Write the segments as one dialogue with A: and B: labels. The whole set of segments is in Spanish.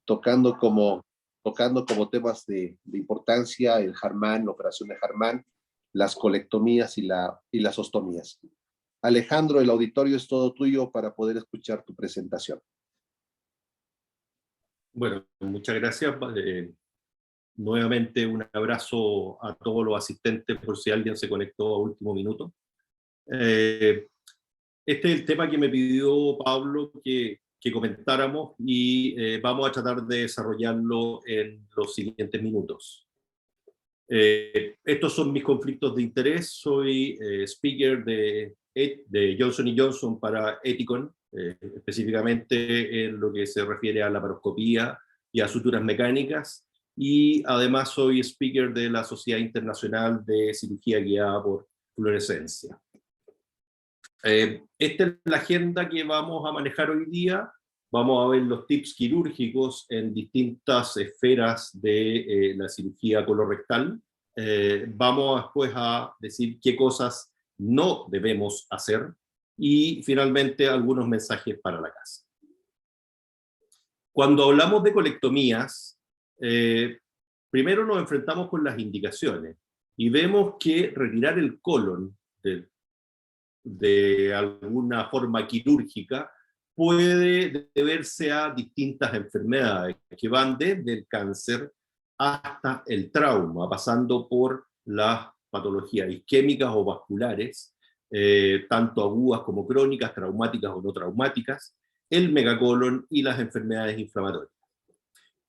A: tocando como, tocando como temas de importancia el Harman, la operación de Harman, las colectomías y las ostomías. Alejandro, el auditorio es todo tuyo para poder escuchar tu presentación.
B: Bueno, muchas gracias. Nuevamente un abrazo a todos los asistentes por si alguien se conectó a último minuto. Este es el tema que me pidió Pablo que comentáramos y vamos a tratar de desarrollarlo en los siguientes minutos. Estos son mis conflictos de interés. Soy speaker de Johnson & Johnson para Ethicon, específicamente en lo que se refiere a la laparoscopía y a suturas mecánicas, y además soy speaker de la Sociedad Internacional de Cirugía Guiada por Fluorescencia. Esta es la agenda que vamos a manejar hoy día. Vamos a ver los tips quirúrgicos en distintas esferas de la cirugía colorectal. Vamos después a decir qué cosas no debemos hacer y finalmente algunos mensajes para la casa. Cuando hablamos de colectomías, primero nos enfrentamos con las indicaciones y vemos que retirar el colon de alguna forma quirúrgica puede deberse a distintas enfermedades que van desde el cáncer hasta el trauma, pasando por las patologías isquémicas o vasculares, tanto agudas como crónicas, traumáticas o no traumáticas, el megacolon y las enfermedades inflamatorias.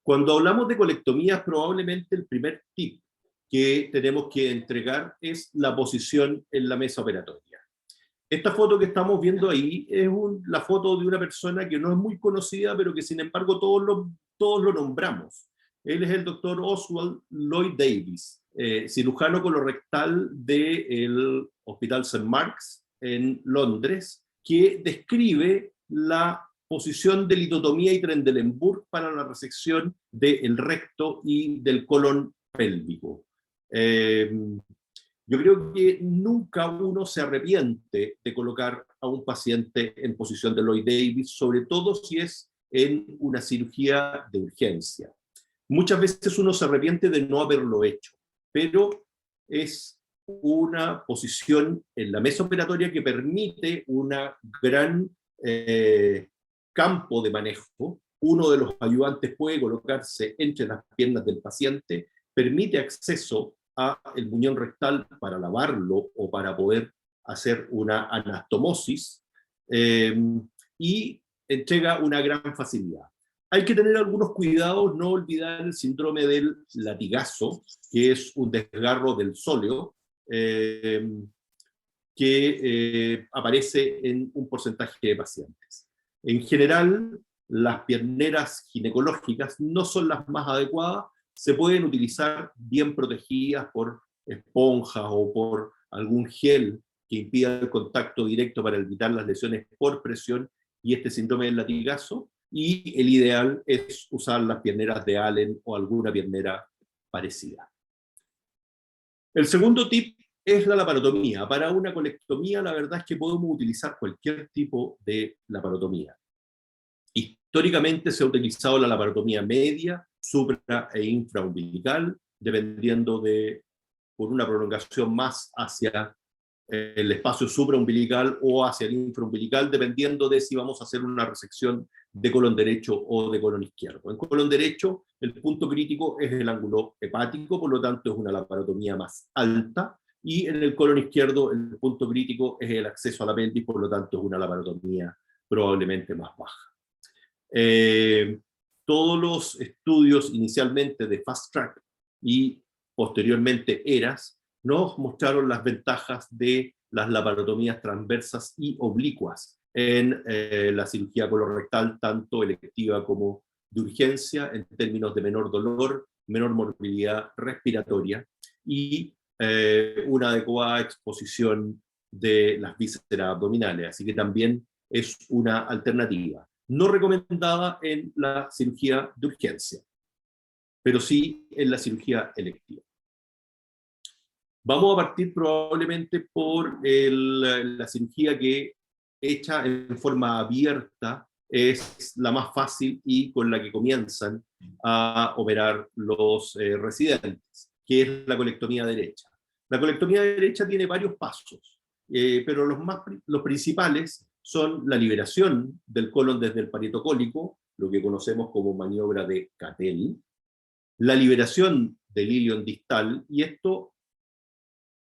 B: Cuando hablamos de colectomías, probablemente el primer tip que tenemos que entregar es la posición en la mesa operatoria. Esta foto que estamos viendo ahí es la foto de una persona que no es muy conocida, pero que sin embargo todos lo nombramos. Él es el doctor Oswald Lloyd Davies, cirujano colorectal del Hospital St. Mark's en Londres, que describe la posición de litotomía y Trendelenburg para la resección del recto y del colon pélvico. Yo creo que nunca uno se arrepiente de colocar a un paciente en posición de Lloyd Davies, sobre todo si es en una cirugía de urgencia. Muchas veces uno se arrepiente de no haberlo hecho, pero es una posición en la mesa operatoria que permite un gran campo de manejo. Uno de los ayudantes puede colocarse entre las piernas del paciente, permite acceso a el muñón rectal para lavarlo o para poder hacer una anastomosis y entrega una gran facilidad. Hay que tener algunos cuidados, no olvidar el síndrome del latigazo, que es un desgarro del sóleo que aparece en un porcentaje de pacientes. En general, las pierneras ginecológicas no son las más adecuadas, se pueden utilizar bien protegidas por esponjas o por algún gel que impida el contacto directo para evitar las lesiones por presión y este síndrome del latigazo, y el ideal es usar las pierneras de Allen o alguna piernera parecida. El segundo tip es la laparotomía. Para una colectomía, la verdad es que podemos utilizar cualquier tipo de laparotomía. Históricamente se ha utilizado la laparotomía media, supra e infraumbilical, dependiendo por una prolongación más hacia el espacio supraumbilical o hacia el infraumbilical, dependiendo de si vamos a hacer una resección de colon derecho o de colon izquierdo. En colon derecho, el punto crítico es el ángulo hepático, por lo tanto es una laparotomía más alta, y en el colon izquierdo el punto crítico es el acceso a la pelvis, por lo tanto es una laparotomía probablemente más baja. Todos los estudios inicialmente de Fast Track y posteriormente ERAS nos mostraron las ventajas de las laparotomías transversas y oblicuas en la cirugía colorectal, tanto electiva como de urgencia, en términos de menor dolor, menor morbilidad respiratoria y una adecuada exposición de las vísceras abdominales. Así que también es una alternativa. No recomendada en la cirugía de urgencia, pero sí en la cirugía electiva. Vamos a partir probablemente por la cirugía que hecha en forma abierta es la más fácil y con la que comienzan a operar los residentes, que es la colectomía derecha. La colectomía derecha tiene varios pasos, pero los principales son la liberación del colon desde el parieto cólico, lo que conocemos como maniobra de Cattell, la liberación del ilion distal, y esto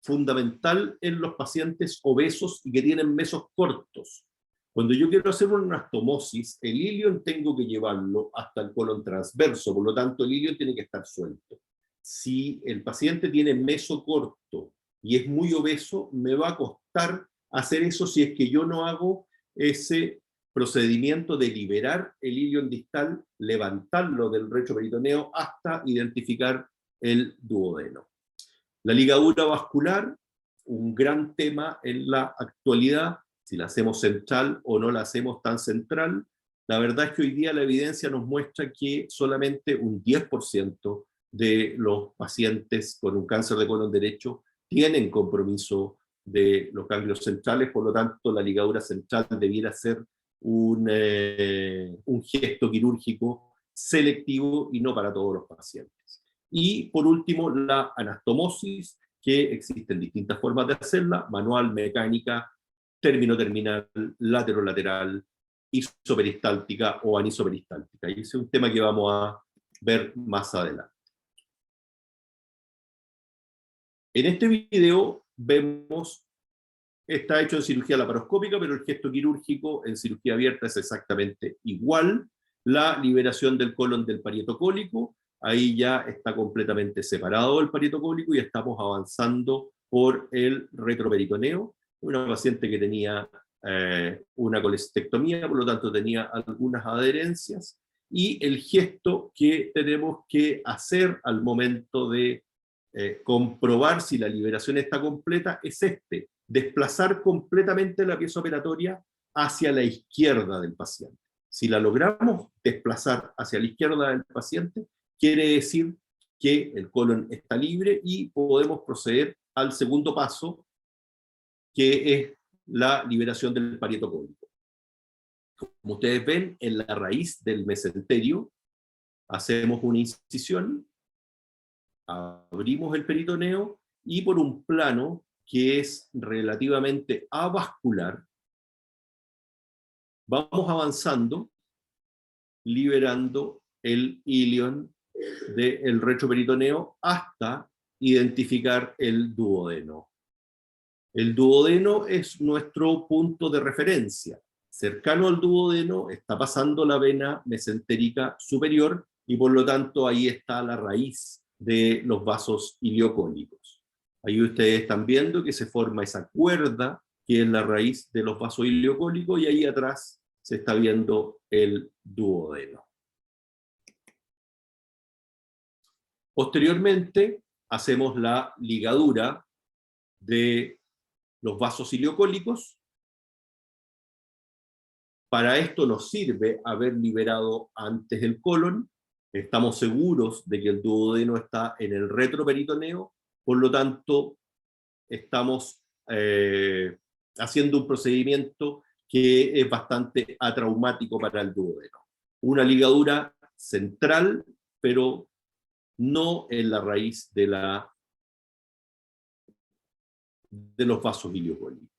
B: fundamental en los pacientes obesos y que tienen mesos cortos. Cuando yo quiero hacer una anastomosis, el ilion tengo que llevarlo hasta el colon transverso, por lo tanto el ilion tiene que estar suelto. Si el paciente tiene meso corto y es muy obeso, me va a costar hacer eso si es que yo no hago ese procedimiento de liberar el ilion distal, levantarlo del retroperitoneo hasta identificar el duodeno. La ligadura vascular, un gran tema en la actualidad, si la hacemos central o no la hacemos tan central. La verdad es que hoy día la evidencia nos muestra que solamente un 10% de los pacientes con un cáncer de colon derecho tienen compromiso de los ganglios centrales, por lo tanto la ligadura central debiera ser un gesto quirúrgico selectivo y no para todos los pacientes. Y por último, la anastomosis, que existen distintas formas de hacerla: manual, mecánica, término-terminal, lateral-lateral, isoperistáltica o anisoperistáltica. Y ese es un tema que vamos a ver más adelante. En este video vemos, está hecho en cirugía laparoscópica, pero el gesto quirúrgico en cirugía abierta es exactamente igual. La liberación del colon del parieto cólico, ahí ya está completamente separado el parieto cólico y estamos avanzando por el retroperitoneo. Una paciente que tenía una colestectomía, por lo tanto tenía algunas adherencias, y el gesto que tenemos que hacer al momento de comprobar si la liberación está completa es este: desplazar completamente la pieza operatoria hacia la izquierda del paciente. Si la logramos desplazar hacia la izquierda del paciente, quiere decir que el colon está libre y podemos proceder al segundo paso, que es la liberación del parieto cólico. Como ustedes ven, en la raíz del mesenterio hacemos una incisión, abrimos el peritoneo y por un plano que es relativamente avascular, vamos avanzando, liberando el ilion del retroperitoneo hasta identificar el duodeno. El duodeno es nuestro punto de referencia. Cercano al duodeno está pasando la vena mesentérica superior y por lo tanto ahí está la raíz de los vasos iliocólicos. Ahí ustedes están viendo que se forma esa cuerda que es la raíz de los vasos iliocólicos y ahí atrás se está viendo el duodeno. Posteriormente hacemos la ligadura de los vasos iliocólicos. Para esto nos sirve haber liberado antes el colon. Estamos seguros de que el duodeno está en el retroperitoneo, por lo tanto estamos haciendo un procedimiento que es bastante atraumático para el duodeno. Una ligadura central, pero no en la raíz de los vasos iliocólicos.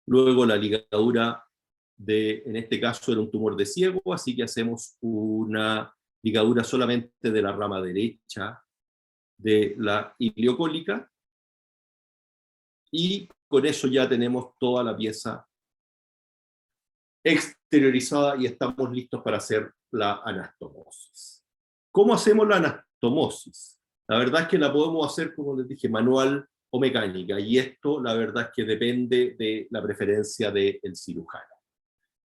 B: Luego la ligadura en este caso era un tumor de ciego, así que hacemos una ligadura solamente de la rama derecha de la iliocólica, y con eso ya tenemos toda la pieza exteriorizada y estamos listos para hacer la anastomosis. ¿Cómo hacemos la anastomosis? La verdad es que la podemos hacer, como les dije, manual o mecánica, y esto la verdad es que depende de la preferencia del cirujano.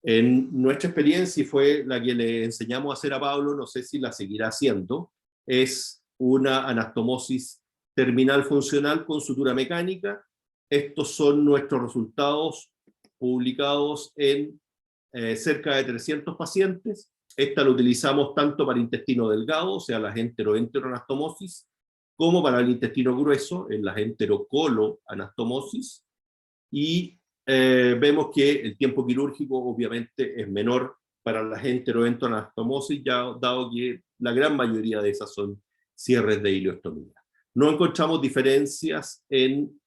B: En nuestra experiencia, y fue la que le enseñamos a hacer a Pablo, no sé si la seguirá haciendo, es una anastomosis terminal funcional con sutura mecánica. Estos son nuestros resultados publicados en cerca de 300 pacientes. Esta la utilizamos tanto para intestino delgado, o sea, las enteroanastomosis, como para el intestino grueso, en las enterocoloanastomosis, y vemos que el tiempo quirúrgico obviamente es menor para las enteroentoanastomosis, ya dado que la gran mayoría de esas son cierres de ileostomía. No encontramos diferencias en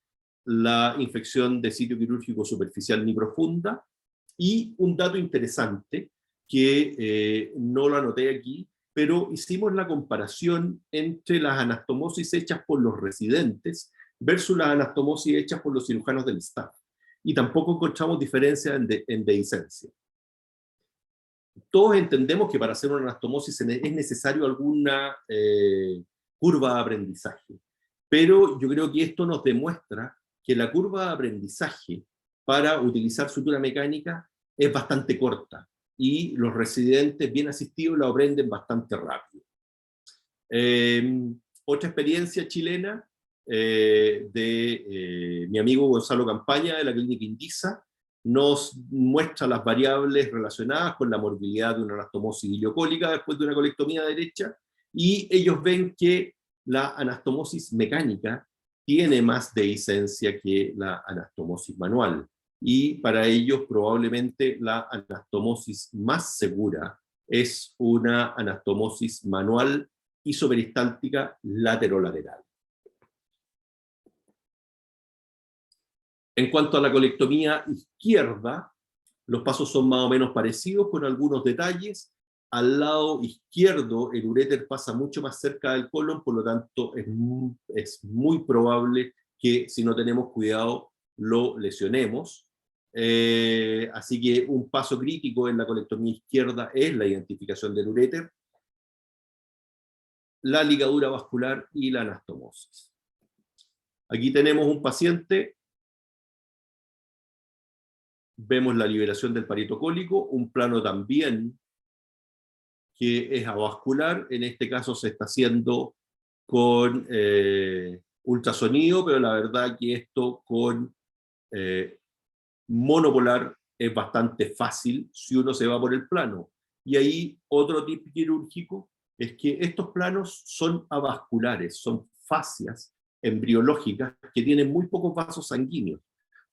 B: la infección de sitio quirúrgico superficial ni profunda, y un dato interesante que no lo anoté aquí, pero hicimos la comparación entre las anastomosis hechas por los residentes versus las anastomosis hechas por los cirujanos del staff, y tampoco encontramos diferencia en dehiscencia. Todos entendemos que para hacer una anastomosis es necesario alguna curva de aprendizaje, pero yo creo que esto nos demuestra que la curva de aprendizaje para utilizar sutura mecánica es bastante corta, y los residentes bien asistidos la aprenden bastante rápido. Otra experiencia chilena de mi amigo Gonzalo Campaña de la Clínica Indisa nos muestra las variables relacionadas con la morbilidad de una anastomosis ileocólica después de una colectomía derecha, y ellos ven que la anastomosis mecánica tiene más dehiscencia que la anastomosis manual, y para ellos probablemente la anastomosis más segura es una anastomosis manual isoperistáltica laterolateral. En cuanto a la colectomía izquierda, los pasos son más o menos parecidos con algunos detalles. Al lado izquierdo el uréter pasa mucho más cerca del colon, por lo tanto es muy probable que si no tenemos cuidado lo lesionemos. Así que un paso crítico en la colectomía izquierda es la identificación del uréter, la ligadura vascular y la anastomosis. Aquí tenemos un paciente. Vemos la liberación del parieto cólico, un plano también que es avascular. En este caso se está haciendo con ultrasonido, pero la verdad que esto con monopolar es bastante fácil si uno se va por el plano. Y ahí otro tip quirúrgico es que estos planos son avasculares, son fascias embriológicas que tienen muy pocos vasos sanguíneos.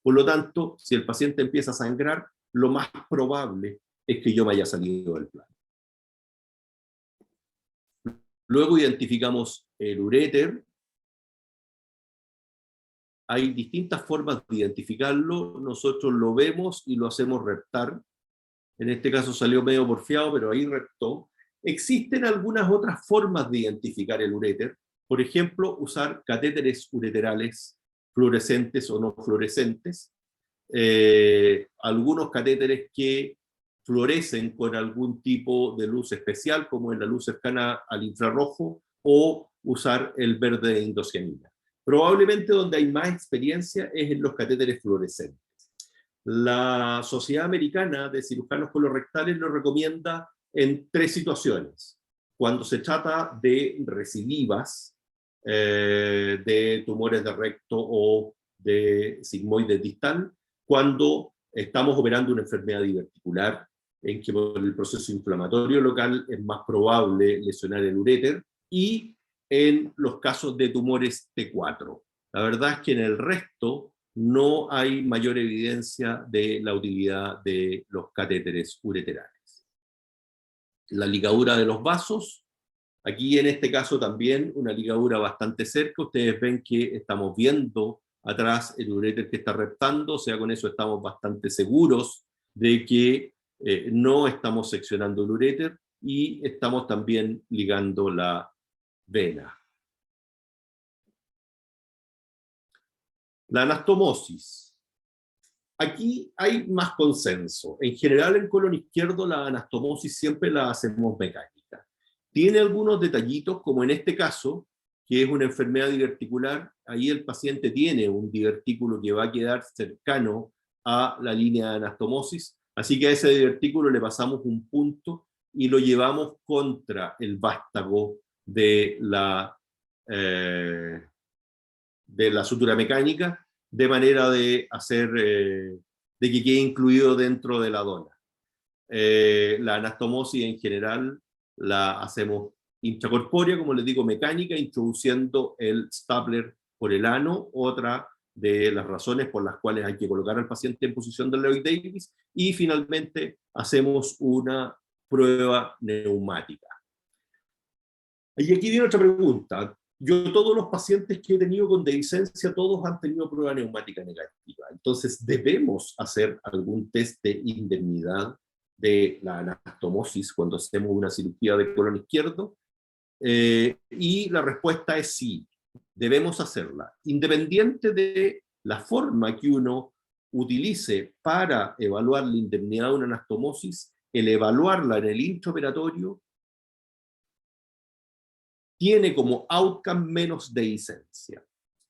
B: Por lo tanto, si el paciente empieza a sangrar, lo más probable es que yo me haya salido del plano. Luego identificamos el uréter. Hay distintas formas de identificarlo. Nosotros lo vemos y lo hacemos reptar. En este caso salió medio porfiado, pero ahí reptó. Existen algunas otras formas de identificar el uréter. Por ejemplo, usar catéteres ureterales fluorescentes o no fluorescentes. Algunos catéteres que fluorecen con algún tipo de luz especial, como en la luz cercana al infrarrojo, o usar el verde de indocianina. Probablemente donde hay más experiencia es en los catéteres fluorescentes. La Sociedad Americana de Cirujanos Colorectales lo recomienda en 3 situaciones. Cuando se trata de recidivas, de tumores de recto o de sigmoides distal, cuando estamos operando una enfermedad diverticular, en que por el proceso inflamatorio local es más probable lesionar el uréter, y en los casos de tumores T4. La verdad es que en el resto no hay mayor evidencia de la utilidad de los catéteres ureterales. La ligadura de los vasos, aquí en este caso también una ligadura bastante cerca. Ustedes ven que estamos viendo atrás el uréter que está reptando, o sea, con eso estamos bastante seguros de que no estamos seccionando el uréter, y estamos también ligando la vena. La anastomosis. Aquí hay más consenso. En general, en colon izquierdo, la anastomosis siempre la hacemos mecánica. Tiene algunos detallitos, como en este caso, que es una enfermedad diverticular. Ahí el paciente tiene un divertículo que va a quedar cercano a la línea de anastomosis, así que a ese divertículo le pasamos un punto y lo llevamos contra el vástago de la sutura mecánica, de manera de hacer de que quede incluido dentro de la dona. La anastomosis en general la hacemos intracorpórea, como les digo, mecánica, introduciendo el stapler por el ano. Otra de las razones por las cuales hay que colocar al paciente en posición de Lloyd Davis, y finalmente hacemos una prueba neumática. Y aquí viene otra pregunta. Yo, todos los pacientes que he tenido con dehiscencia, todos han tenido prueba neumática negativa. Entonces, ¿debemos hacer algún test de indemnidad de la anastomosis cuando hacemos una cirugía de colon izquierdo? Y la respuesta es sí, debemos hacerla. Independiente de la forma que uno utilice para evaluar la indemnidad de una anastomosis, el evaluarla en el intraoperatorio tiene como outcome menos dehiscencia.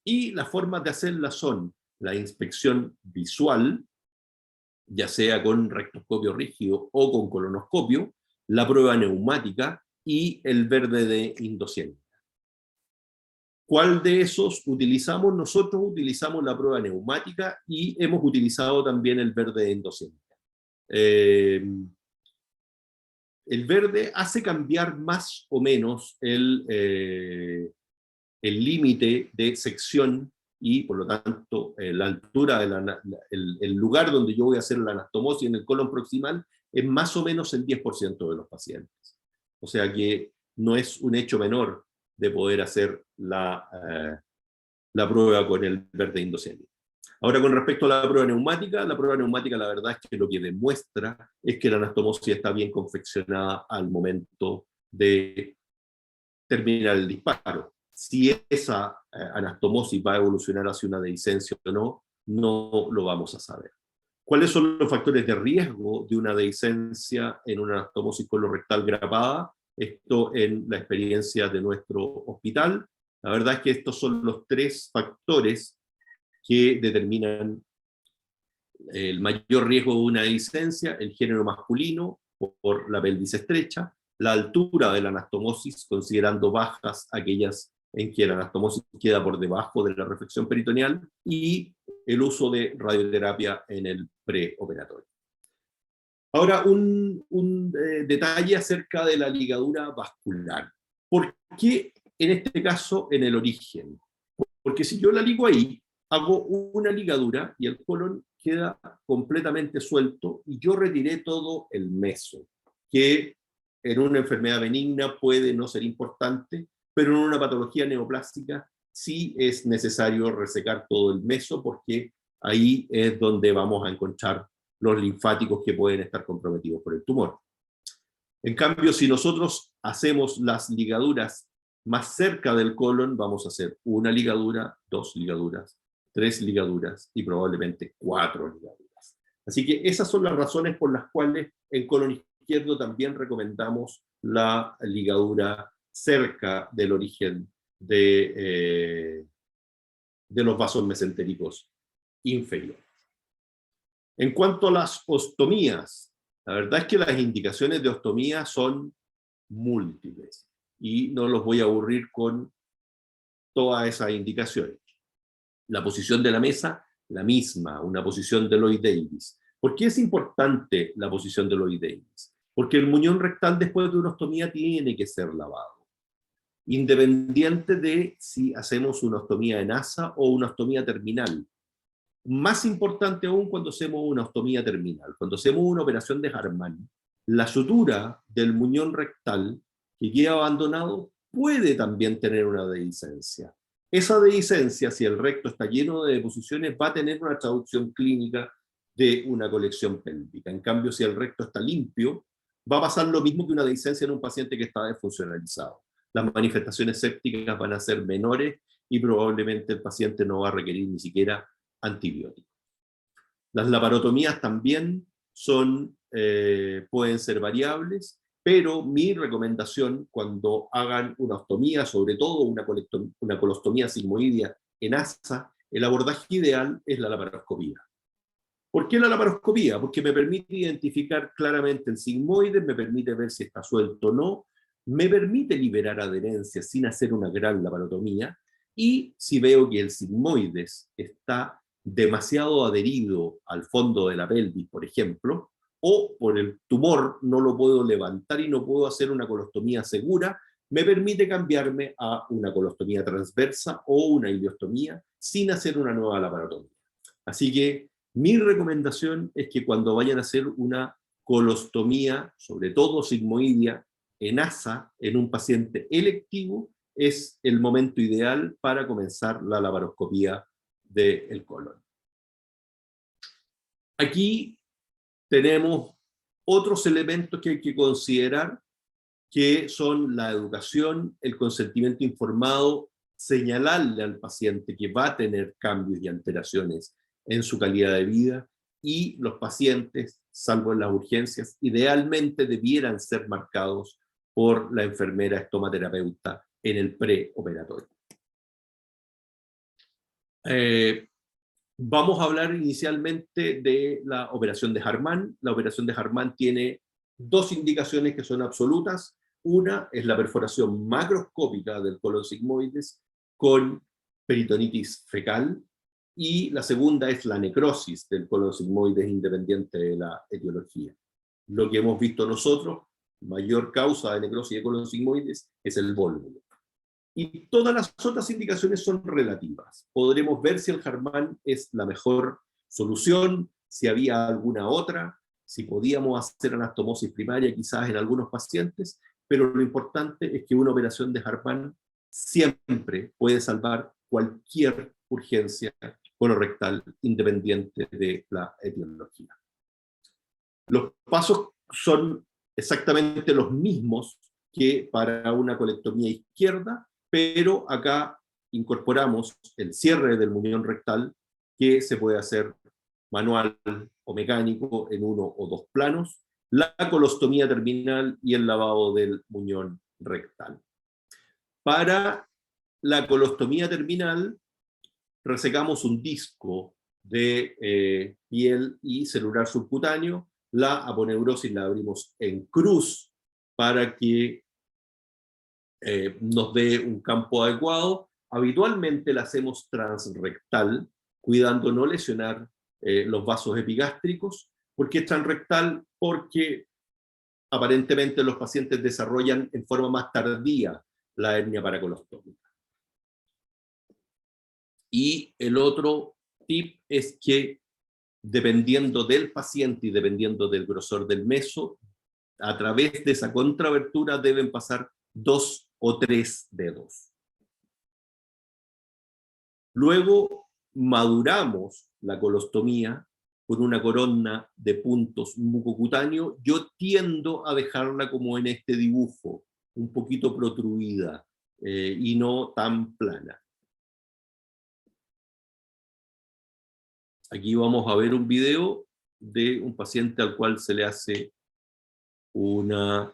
B: Y las formas de hacerla son la inspección visual, ya sea con rectoscopio rígido o con colonoscopio, la prueba neumática y el verde de indociencia. ¿Cuál de esos utilizamos? Nosotros utilizamos la prueba neumática y hemos utilizado también el verde de indociencia. El verde hace cambiar más o menos el límite de sección y, por lo tanto, la altura, el lugar donde yo voy a hacer la anastomosis en el colon proximal es más o menos el 10% de los pacientes. O sea que no es un hecho menor de poder hacer la prueba con el verde indocénico. Ahora, con respecto a la prueba neumática la verdad es que lo que demuestra es que la anastomosis está bien confeccionada al momento de terminar el disparo. Si esa anastomosis va a evolucionar hacia una dehiscencia o no, no lo vamos a saber. ¿Cuáles son los factores de riesgo de una dehiscencia en una anastomosis colorectal grapada? Esto en la experiencia de nuestro hospital. La verdad es que estos son los 3 factores que determinan el mayor riesgo de una dehiscencia: el género masculino por la pelvis estrecha, la altura de la anastomosis, considerando bajas aquellas en que la anastomosis queda por debajo de la reflexión peritoneal, y el uso de radioterapia en el preoperatorio. Ahora, un detalle acerca de la ligadura vascular. ¿Por qué en este caso en el origen? Porque si yo la ligo ahí, hago una ligadura y el colon queda completamente suelto y yo retiré todo el meso, que en una enfermedad benigna puede no ser importante, pero en una patología neoplástica sí es necesario resecar todo el meso, porque ahí es donde vamos a encontrar los linfáticos que pueden estar comprometidos por el tumor. En cambio, si nosotros hacemos las ligaduras más cerca del colon, vamos a hacer una ligadura, 2 ligaduras, 3 ligaduras y probablemente 4 ligaduras. Así que esas son las razones por las cuales en colon izquierdo también recomendamos la ligadura cerca del origen de los vasos mesentéricos inferiores. En cuanto a las ostomías, la verdad es que las indicaciones de ostomía son múltiples y no los voy a aburrir con todas esas indicaciones. La posición de la mesa, la misma, una posición de Lloyd Davis. ¿Por qué es importante la posición de Lloyd Davis? Porque el muñón rectal después de una ostomía tiene que ser lavado, independiente de si hacemos una ostomía en asa o una ostomía terminal. Más importante aún cuando hacemos una ostomía terminal. Cuando hacemos una operación de Harman, la sutura del muñón rectal que queda abandonado puede también tener una dehiscencia. Esa dehiscencia, si el recto está lleno de deposiciones, va a tener una traducción clínica de una colección pélvica. En cambio, si el recto está limpio, va a pasar lo mismo que una dehiscencia en un paciente que está desfuncionalizado. Las manifestaciones sépticas van a ser menores y probablemente el paciente no va a requerir ni siquiera antibióticos. Las laparotomías también pueden ser variables, pero mi recomendación cuando hagan una ostomía, sobre todo una colostomía sigmoidea en asa, el abordaje ideal es la laparoscopía. ¿Por qué la laparoscopía? Porque me permite identificar claramente el sigmoide, me permite ver si está suelto o no, me permite liberar adherencia sin hacer una gran laparotomía, y si veo que el sigmoides está demasiado adherido al fondo de la pelvis, por ejemplo, o por el tumor no lo puedo levantar y no puedo hacer una colostomía segura, me permite cambiarme a una colostomía transversa o una ileostomía sin hacer una nueva laparotomía. Así que mi recomendación es que cuando vayan a hacer una colostomía, sobre todo sigmoidea, en asa, en un paciente electivo, es el momento ideal para comenzar la laparoscopía del colon. Aquí tenemos otros elementos que hay que considerar, que son la educación, el consentimiento informado, señalarle al paciente que va a tener cambios y alteraciones en su calidad de vida, y los pacientes, salvo en las urgencias, idealmente debieran ser marcados por la enfermera estomaterapeuta en el preoperatorio. Vamos a hablar inicialmente de la operación de Harman. La operación de Harman tiene dos indicaciones que son absolutas. Una es la perforación macroscópica del colon sigmoides con peritonitis fecal, y la segunda es la necrosis del colon sigmoides independiente de la etiología. Lo que hemos visto nosotros, mayor causa de necrosis de colon sigmoides es el vólvulo. Y todas las otras indicaciones son relativas. Podremos ver si el Harman es la mejor solución, si había alguna otra, si podíamos hacer anastomosis primaria quizás en algunos pacientes, pero lo importante es que una operación de Harman siempre puede salvar cualquier urgencia colorectal independiente de la etiología. Los pasos son exactamente los mismos que para una colectomía izquierda, pero acá incorporamos el cierre del muñón rectal, que se puede hacer manual o mecánico en uno o dos planos, la colostomía terminal y el lavado del muñón rectal. Para la colostomía terminal, resecamos un disco de piel y celular subcutáneo. La aponeurosis la abrimos en cruz para que nos dé un campo adecuado. Habitualmente la hacemos transrectal, cuidando no lesionar los vasos epigástricos. ¿Por qué es transrectal? Porque aparentemente los pacientes desarrollan en forma más tardía la hernia paracolostómica. Y el otro tip es que, dependiendo del paciente y dependiendo del grosor del meso, a través de esa contrabertura deben pasar 2 o 3 dedos. Luego maduramos la colostomía con una corona de puntos mucocutáneos. Yo tiendo a dejarla como en este dibujo, un poquito protruida y no tan plana. Aquí vamos a ver un video de un paciente al cual se le hace una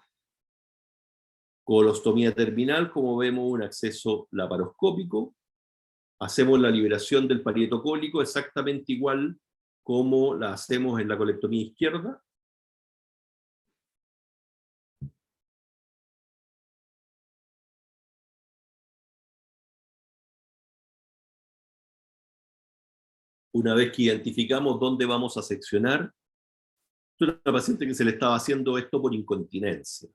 B: colostomía terminal. Como vemos, un acceso laparoscópico. Hacemos la liberación del parieto cólico exactamente igual como la hacemos en la colectomía izquierda. Una vez que identificamos dónde vamos a seccionar, es una paciente que se le estaba haciendo esto por incontinencia.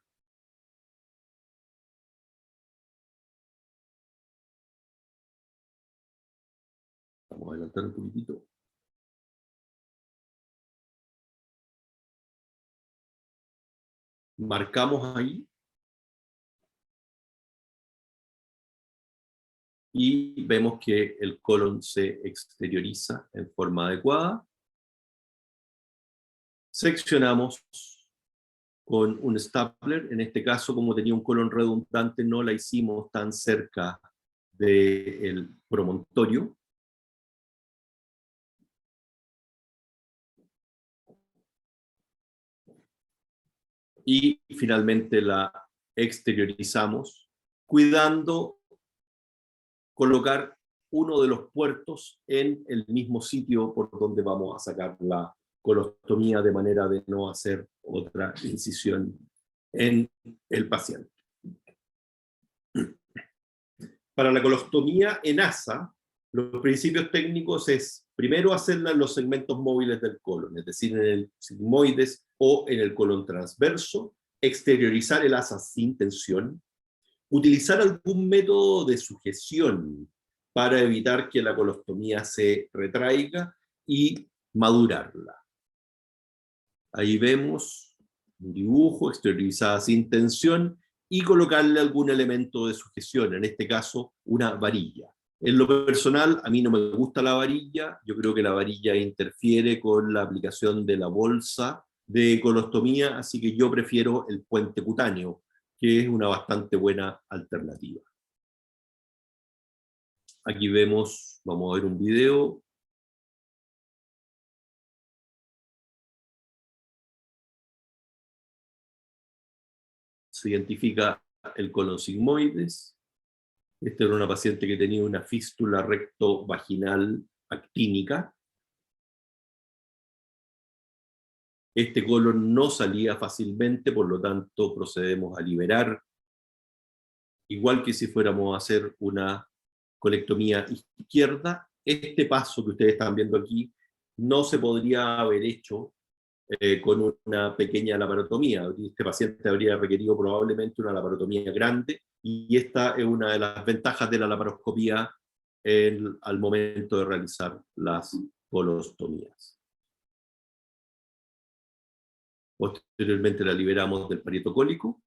B: Vamos a adelantar un poquitito. Marcamos ahí. Y vemos que el colon se exterioriza en forma adecuada. Seccionamos con un stapler. En este caso, como tenía un colon redundante, no la hicimos tan cerca del promontorio. Y finalmente la exteriorizamos, cuidando colocar uno de los puertos en el mismo sitio por donde vamos a sacar la colostomía, de manera de no hacer otra incisión en el paciente. Para la colostomía en asa, los principios técnicos es primero hacerla en los segmentos móviles del colon, es decir, en el sigmoides o en el colon transverso, exteriorizar el asa sin tensión, utilizar algún método de sujeción para evitar que la colostomía se retraiga y madurarla. Ahí vemos un dibujo, exteriorizada sin tensión, y colocarle algún elemento de sujeción, en este caso una varilla. En lo personal, a mí no me gusta la varilla, yo creo que la varilla interfiere con la aplicación de la bolsa de colostomía, así que yo prefiero el puente cutáneo, que es una bastante buena alternativa. Aquí vemos, vamos a ver un video. Se identifica el colon sigmoides. Esta era una paciente que tenía una fístula recto-vaginal actínica. Este colon no salía fácilmente, por lo tanto procedemos a liberar, igual que si fuéramos a hacer una colectomía izquierda. Este paso que ustedes están viendo aquí no se podría haber hecho con una pequeña laparotomía. Este paciente habría requerido probablemente una laparotomía grande, y esta es una de las ventajas de la laparoscopía al momento de realizar las colostomías. Posteriormente la liberamos del parieto cólico.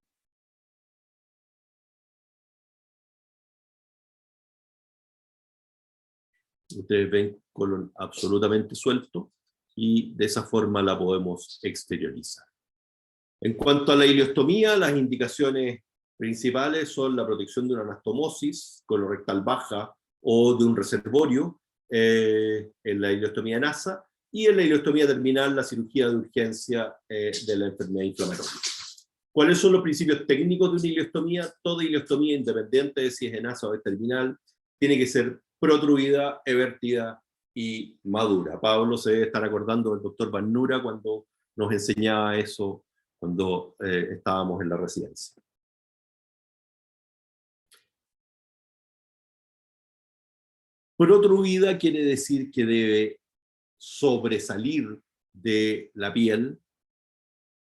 B: Ustedes ven colon absolutamente suelto, y de esa forma la podemos exteriorizar. En cuanto a la ileostomía, las indicaciones principales son la protección de una anastomosis colorectal baja o de un reservorio en la ileostomía NASA, y en la ileostomía terminal la cirugía de urgencia de la enfermedad inflamatoria. ¿Cuáles son los principios técnicos de una ileostomía? Toda ileostomía, independiente de si es en NASA o es terminal, tiene que ser protruida, evertida y madura. Pablo se debe estar acordando del doctor Van Nura cuando nos enseñaba eso cuando estábamos en la residencia. Protruida quiere decir que debe sobresalir de la piel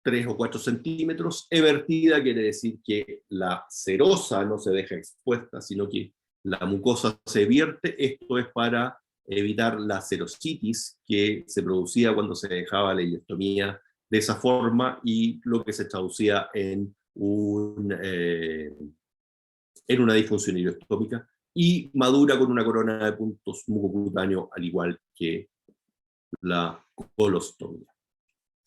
B: 3 o 4 centímetros. Evertida quiere decir que la serosa no se deja expuesta, sino que la mucosa se vierte. Esto es para evitar la serositis que se producía cuando se dejaba la ileostomía de esa forma, y lo que se traducía en una disfunción ileostómica, y madura con una corona de puntos mucocutáneo, al igual que la colostomía.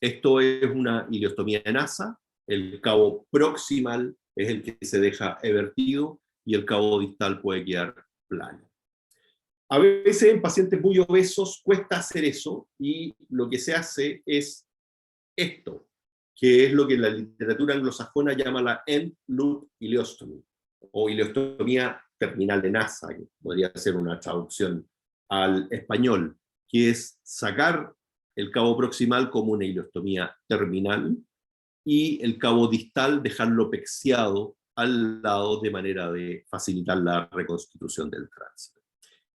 B: Esto es una ileostomía en asa. El cabo proximal es el que se deja evertido, y el cabo distal puede quedar plano. A veces en pacientes muy obesos cuesta hacer eso, y lo que se hace es esto, que es lo que la literatura anglosajona llama la end-loop ileostomy, o ileostomía terminal de NASA, que podría ser una traducción al español, que es sacar el cabo proximal como una ileostomía terminal, y el cabo distal dejarlo pexiado al lado de manera de facilitar la reconstitución del tránsito.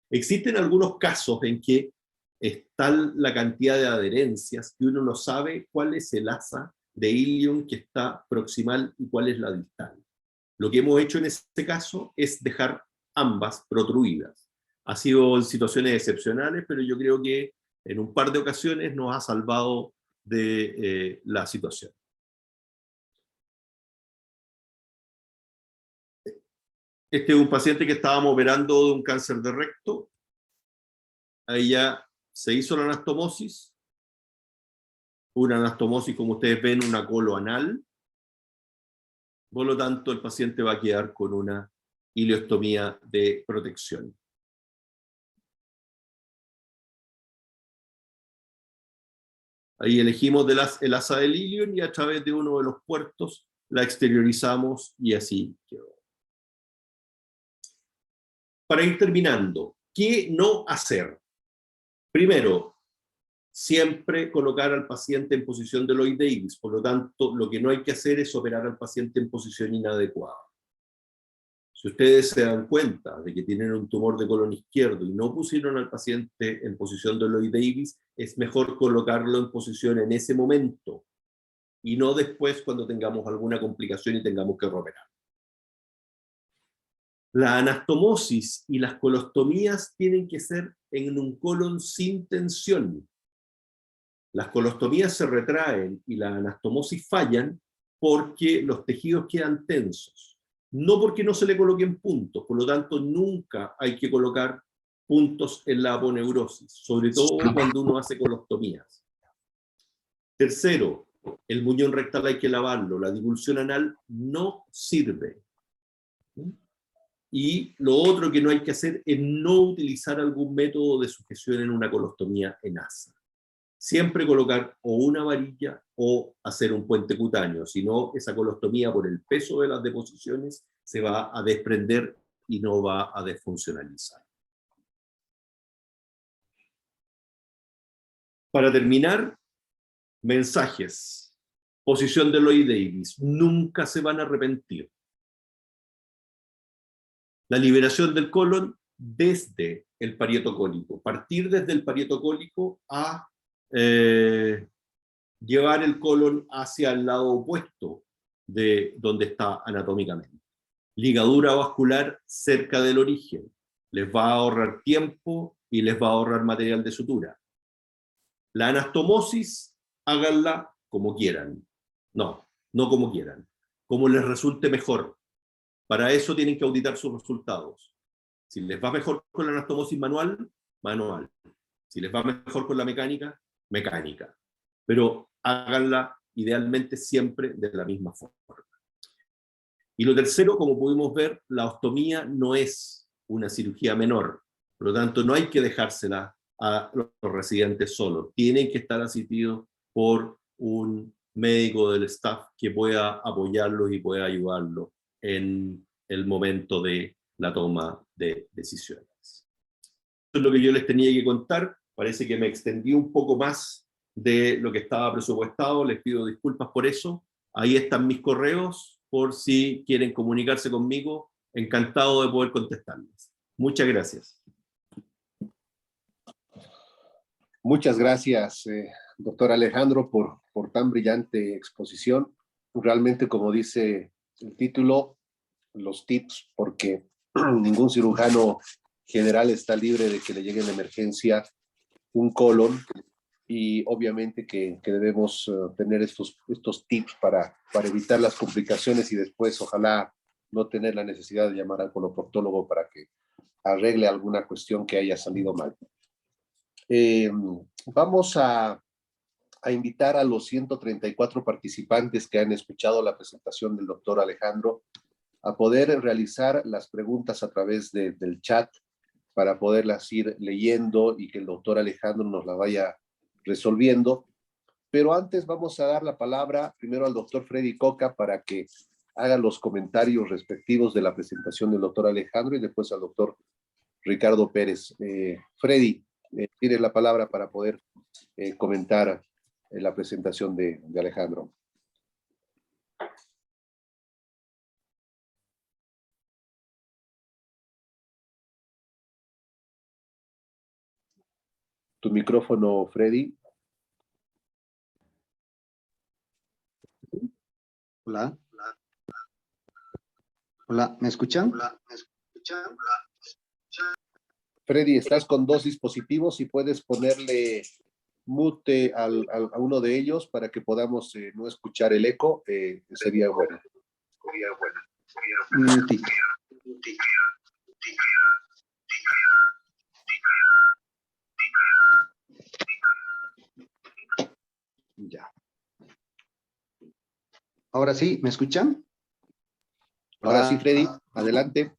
B: Existen algunos casos en que está la cantidad de adherencias que uno no sabe cuál es el asa de ilium que está proximal y cuál es la distal. Lo que hemos hecho en este caso es dejar ambas protruidas. Ha sido en situaciones excepcionales, pero yo creo que en un par de ocasiones nos ha salvado de la situación. Este es un paciente que estábamos operando de un cáncer de recto. Ahí ya se hizo la anastomosis. Una anastomosis, como ustedes ven, una coloanal. Por lo tanto, el paciente va a quedar con una ileostomía de protección. Ahí elegimos el asa del ilion, y a través de uno de los puertos la exteriorizamos, y así quedó. Para ir terminando, ¿qué no hacer? Primero, siempre colocar al paciente en posición de Lloyd Davis. Por lo tanto, lo que no hay que hacer es operar al paciente en posición inadecuada. Si ustedes se dan cuenta de que tienen un tumor de colon izquierdo y no pusieron al paciente en posición de Lloyd Davis, es mejor colocarlo en posición en ese momento, y no después cuando tengamos alguna complicación y tengamos que operar. La anastomosis y las colostomías tienen que ser en un colon sin tensión. Las colostomías se retraen y la anastomosis fallan porque los tejidos quedan tensos, no porque no se le coloquen puntos. Por lo tanto, nunca hay que colocar puntos en la aponeurosis, sobre todo cuando uno hace colostomías. Tercero, el muñón rectal hay que lavarlo, la divulsión anal no sirve. Y lo otro que no hay que hacer es no utilizar algún método de sujeción en una colostomía en asa. Siempre colocar o una varilla o hacer un puente cutáneo, si no esa colostomía por el peso de las deposiciones se va a desprender y no va a desfuncionalizar. Para terminar, mensajes. Posición de Lloyd Davis, nunca se van a arrepentir. La liberación del colon desde el parieto cólico, partir desde el parieto cólico a llevar el colon hacia el lado opuesto de donde está anatómicamente. Ligadura vascular cerca del origen, les va a ahorrar tiempo y les va a ahorrar material de sutura. La anastomosis, háganla como quieran. No, no como quieran, como les resulte mejor. Para eso tienen que auditar sus resultados. Si les va mejor con la anastomosis manual, manual. Si les va mejor con la mecánica, mecánica. Pero háganla idealmente siempre de la misma forma. Y lo tercero, como pudimos ver, la ostomía no es una cirugía menor. Por lo tanto, no hay que dejársela a los residentes solos. Tienen que estar asistidos por un médico del staff que pueda apoyarlos y pueda ayudarlos en el momento de la toma de decisiones. Eso es lo que yo les tenía que contar. Parece que me extendí un poco más de lo que estaba presupuestado. Les pido disculpas por eso. Ahí están mis correos por si quieren comunicarse conmigo. Encantado de poder contestarles. Muchas gracias.
A: Muchas gracias, doctor Alejandro, por tan brillante exposición. Realmente, como dice el título, los tips, porque ningún cirujano general está libre de que le llegue en emergencia un colon, y obviamente que debemos tener estos tips para evitar las complicaciones y después ojalá no tener la necesidad de llamar al coloproctólogo para que arregle alguna cuestión que haya salido mal. Vamos a invitar a los 134 participantes que han escuchado la presentación del doctor Alejandro a poder realizar las preguntas a través del chat para poderlas ir leyendo y que el doctor Alejandro nos las vaya resolviendo. Pero antes vamos a dar la palabra primero al doctor Freddy Coca para que haga los comentarios respectivos de la presentación del doctor Alejandro y después al doctor Ricardo Pérez. Freddy, tiene la palabra para poder comentar la presentación de Alejandro. Tu micrófono, Freddy.
C: Hola. Hola, ¿me escuchan? Hola, ¿me escuchan?
A: Freddy, estás con dos dispositivos y puedes ponerle mute a uno de ellos para que podamos no escuchar el eco. Sería bueno.
C: Un minutito. Ya. Ahora sí, ¿me escuchan?
A: Ahora sí, Freddy, adelante.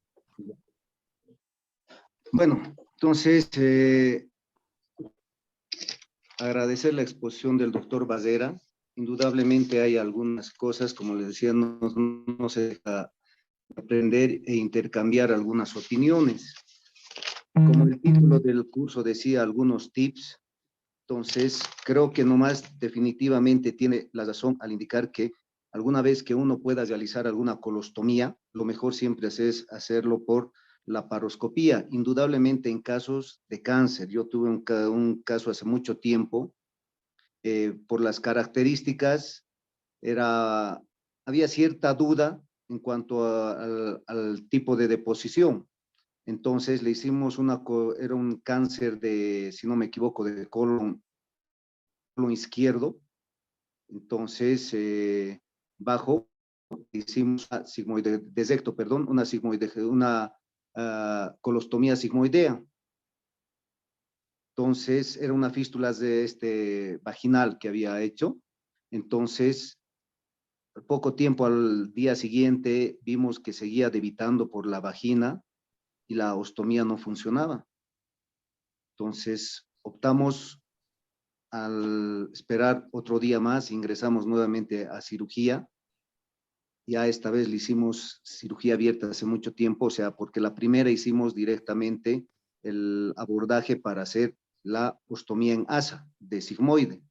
C: Bueno, entonces, agradecer la exposición del doctor Basera. Indudablemente hay algunas cosas, como les decía, no se deja aprender e intercambiar algunas opiniones. Como el título del curso decía, algunos tips, entonces creo que nomás definitivamente tiene la razón al indicar que alguna vez que uno pueda realizar alguna colostomía, lo mejor siempre es hacerlo por laparoscopía, indudablemente en casos de cáncer. Yo tuve un caso hace mucho tiempo, por las características, había cierta duda en cuanto al tipo de deposición. Entonces le hicimos era un cáncer de, si no me equivoco, de colon izquierdo. Entonces, bajo, hicimos una colostomía sigmoidea. Entonces, era una fístula de vaginal que había hecho. Entonces, poco tiempo al día siguiente, vimos que seguía debitando por la vagina y la ostomía no funcionaba. Entonces, optamos al esperar otro día más, ingresamos nuevamente a cirugía. Ya esta vez le hicimos cirugía abierta hace mucho tiempo, o sea, porque la primera hicimos directamente el abordaje para hacer la ostomía en asa de sigmoide.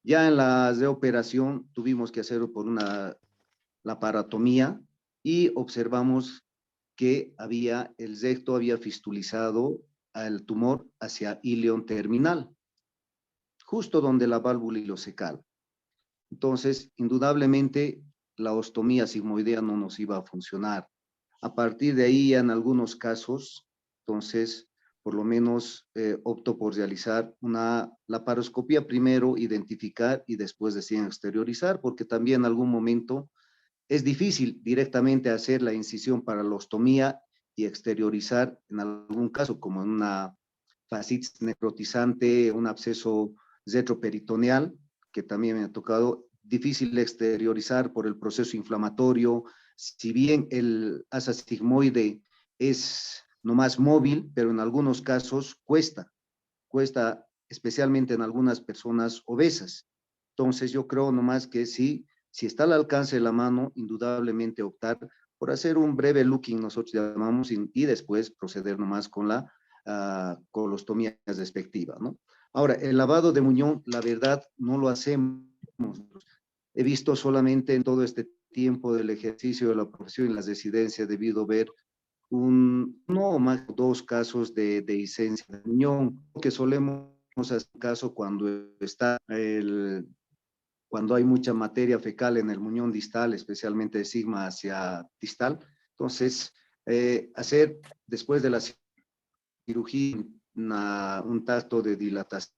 C: Ya en la de operación tuvimos que hacerlo por una laparotomía y observamos que el recto había fistulizado al tumor hacia íleon terminal, justo donde la válvula ileocecal. Entonces, indudablemente, la ostomía sigmoidea no nos iba a funcionar. A partir de ahí, en algunos casos, entonces, por lo menos opto por realizar una laparoscopía primero, identificar y después deciden exteriorizar, porque también en algún momento es difícil directamente hacer la incisión para la ostomía y exteriorizar en algún caso, como en una fascitis necrotizante, un absceso retroperitoneal, que también me ha tocado, difícil de exteriorizar por el proceso inflamatorio. Si bien el asa sigmoide es nomás móvil, pero en algunos casos cuesta especialmente en algunas personas obesas. Entonces yo creo nomás que si está al alcance de la mano, indudablemente optar por hacer un breve looking, nosotros llamamos, y después proceder nomás con la colostomía respectiva, ¿no? Ahora, el lavado de muñón, la verdad, no lo hacemos. He visto solamente en todo este tiempo del ejercicio de la profesión en las residencias, debido a ver uno o más dos casos de licencia de muñón, que solemos hacer caso cuando cuando hay mucha materia fecal en el muñón distal, especialmente de sigma hacia distal. Entonces, hacer después de la cirugía un tacto de dilatación.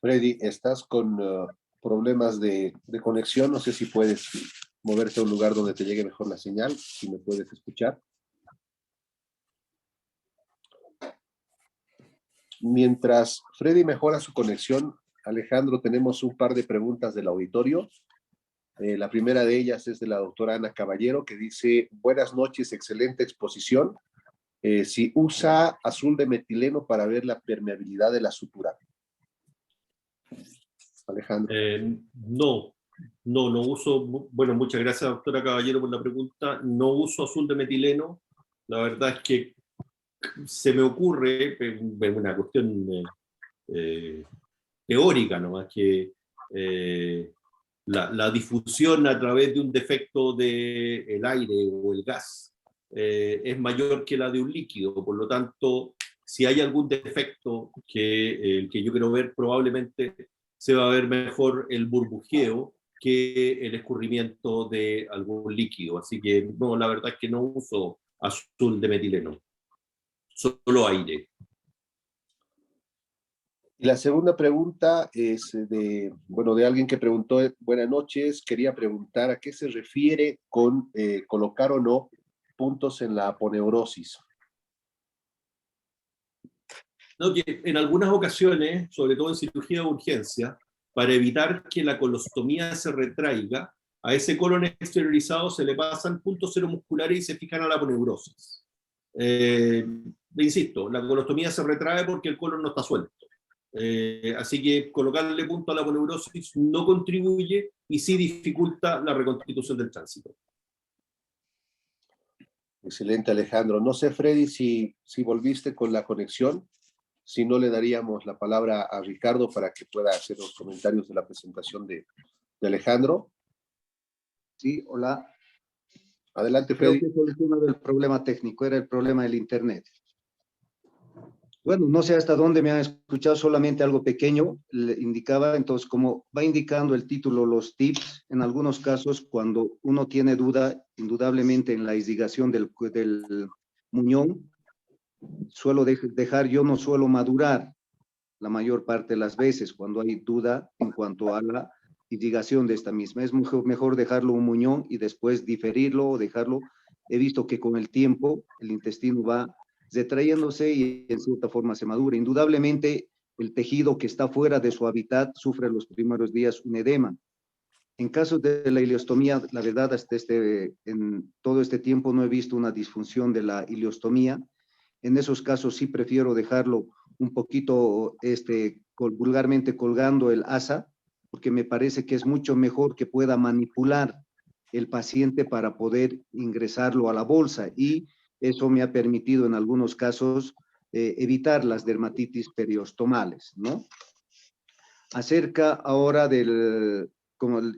A: Freddy, estás con problemas de conexión. No sé si puedes moverte a un lugar donde te llegue mejor la señal, si me puedes escuchar. Mientras Freddy mejora su conexión, Alejandro, tenemos un par de preguntas del auditorio. La primera de ellas es de la doctora Ana Caballero, que dice: buenas noches, excelente exposición. Si usa azul de metileno para ver la permeabilidad de la sutura. Alejandro.
B: No uso, bueno, muchas gracias, doctora Caballero, por la pregunta. No uso azul de metileno. La verdad es que se me ocurre, es una cuestión teórica nomás, que la difusión a través de un defecto del aire o el gas es mayor que la de un líquido. Por lo tanto, si hay algún defecto que yo quiero ver, probablemente se va a ver mejor el burbujeo que el escurrimiento de algún líquido. Así que no, la verdad es que no uso azul de metileno, solo aire.
A: Y la segunda pregunta es de alguien que preguntó: buenas noches, quería preguntar a qué se refiere con colocar o no puntos en la aponeurosis.
B: No, que en algunas ocasiones, sobre todo en cirugía de urgencia, para evitar que la colostomía se retraiga, a ese colon exteriorizado se le pasan puntos seromusculares y se fijan a la aponeurosis. Insisto, la colostomía se retrae porque el colon no está suelto. Así que colocarle punto a la aponeurosis no contribuye y sí dificulta la reconstitución del tránsito.
A: Excelente, Alejandro. No sé, Freddy, si volviste con la conexión. Si no, le daríamos la palabra a Ricardo para que pueda hacer los comentarios de la presentación de Alejandro.
C: Sí, hola.
A: Adelante, Freddy.
C: Creo que solucionado el problema técnico, era el problema del internet. Bueno, no sé hasta dónde me han escuchado, solamente algo pequeño, le indicaba, entonces, como va indicando el título, los tips, en algunos casos, cuando uno tiene duda, indudablemente en la irrigación del muñón, suelo dejar, yo no suelo madurar la mayor parte de las veces cuando hay duda en cuanto a la irrigación de esta misma. Es mejor dejarlo un muñón y después diferirlo o dejarlo. He visto que con el tiempo el intestino va retrayéndose y en cierta forma se madura. Indudablemente el tejido que está fuera de su hábitat sufre los primeros días un edema. En caso de la ileostomía, la verdad, en todo este tiempo no he visto una disfunción de la ileostomía. En esos casos sí prefiero dejarlo un poquito, vulgarmente colgando el asa, porque me parece que es mucho mejor que pueda manipular el paciente para poder ingresarlo a la bolsa, y eso me ha permitido en algunos casos evitar las dermatitis periostomales, ¿no? Acerca ahora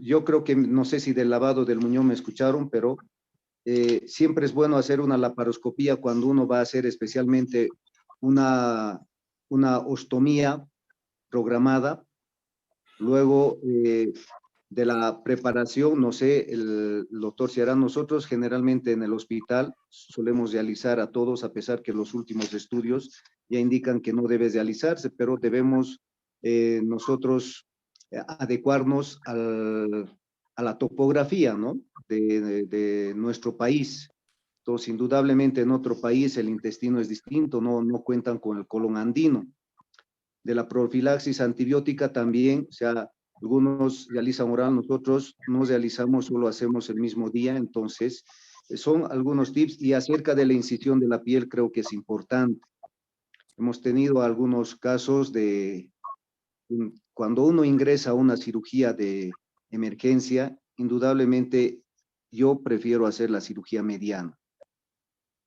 C: yo creo que, no sé si del lavado del muñón me escucharon, pero siempre es bueno hacer una laparoscopía cuando uno va a hacer especialmente una ostomía programada. Luego de la preparación, no sé, el doctor si hará, nosotros generalmente en el hospital solemos realizar a todos, a pesar que los últimos estudios ya indican que no debe realizarse, pero debemos nosotros adecuarnos a la topografía, ¿no? de nuestro país. Entonces, indudablemente en otro país el intestino es distinto, no cuentan con el colon andino. De la profilaxis antibiótica también, o sea, algunos realizan oral, nosotros no realizamos, solo hacemos el mismo día. Entonces, son algunos tips. Y acerca de la incisión de la piel, creo que es importante. Hemos tenido algunos casos de cuando uno ingresa a una cirugía de emergencia, indudablemente yo prefiero hacer la cirugía mediana.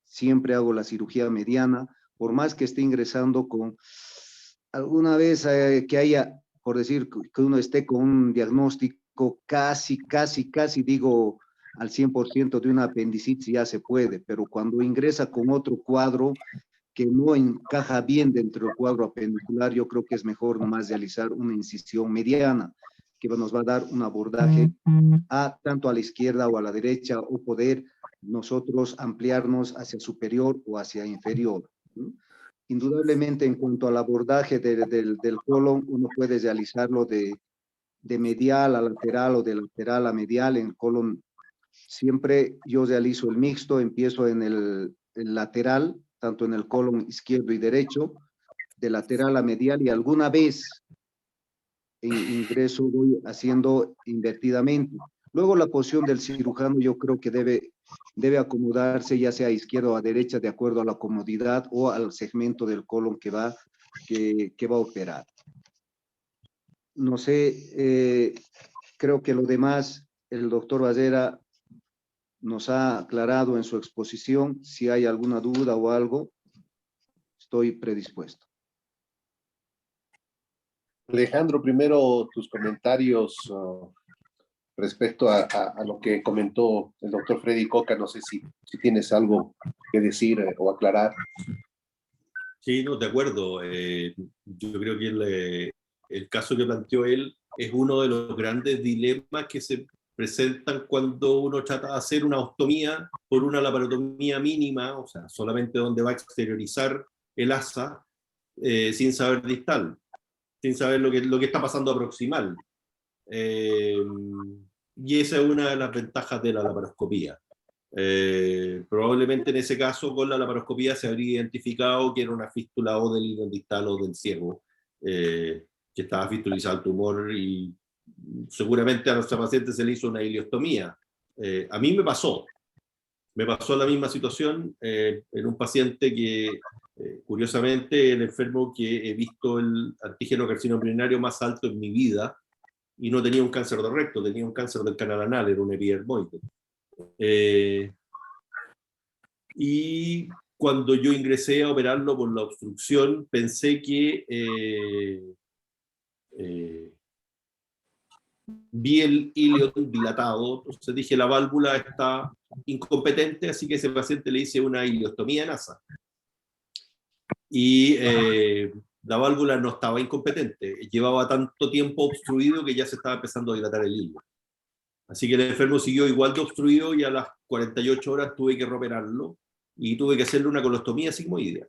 C: Siempre hago la cirugía mediana, por más que esté ingresando con alguna vez que haya, por decir, que uno esté con un diagnóstico casi, digo, al 100% de una apendicitis, ya se puede, pero cuando ingresa con otro cuadro que no encaja bien dentro del cuadro apendicular, yo creo que es mejor nomás realizar una incisión mediana, que nos va a dar un abordaje tanto a la izquierda o a la derecha, o poder nosotros ampliarnos hacia superior o hacia inferior, ¿no? Indudablemente, en cuanto al abordaje del colon, uno puede realizarlo de medial a lateral o de lateral a medial. En colon, siempre yo realizo el mixto, empiezo en el lateral, tanto en el colon izquierdo y derecho, de lateral a medial, y alguna vez ingreso voy haciendo invertidamente. Luego la posición del cirujano yo creo que debe acomodarse ya sea a izquierda o a derecha de acuerdo a la comodidad o al segmento del colon que va a operar. No sé, creo que lo demás el doctor Basera nos ha aclarado en su exposición. Si hay alguna duda o algo, estoy predispuesto.
A: Alejandro, primero tus comentarios respecto a lo que comentó el doctor Freddy Coca. No sé si tienes algo que decir o aclarar.
B: Sí, no, de acuerdo. Yo creo que el caso que planteó él es uno de los grandes dilemas que se presentan cuando uno trata de hacer una ostomía por una laparotomía mínima, o sea, solamente donde va a exteriorizar el asa, sin saber distal, sin saber lo que está pasando a proximal. Y esa es una de las ventajas de la laparoscopía. Probablemente en ese caso con la laparoscopía se habría identificado que era una fístula o del hilo distal o del ciego, que estaba fistulizado el tumor, y seguramente a nuestra paciente se le hizo una ileostomía. A mí me pasó la misma situación en un paciente que curiosamente el enfermo que he visto el antígeno carcinoma más alto en mi vida, y no tenía un cáncer de recto, tenía un cáncer del canal anal, era un epidermoide. Y cuando yo ingresé a operarlo por la obstrucción, pensé que vi el hilo dilatado, entonces dije la válvula está incompetente, así que a ese paciente le hice una ileostomía en asa. y la válvula no estaba incompetente, llevaba tanto tiempo obstruido que ya se estaba empezando a dilatar el hilo. Así que el enfermo siguió igual de obstruido y a las 48 horas tuve que reoperarlo y tuve que hacerle una colostomía sigmoidea.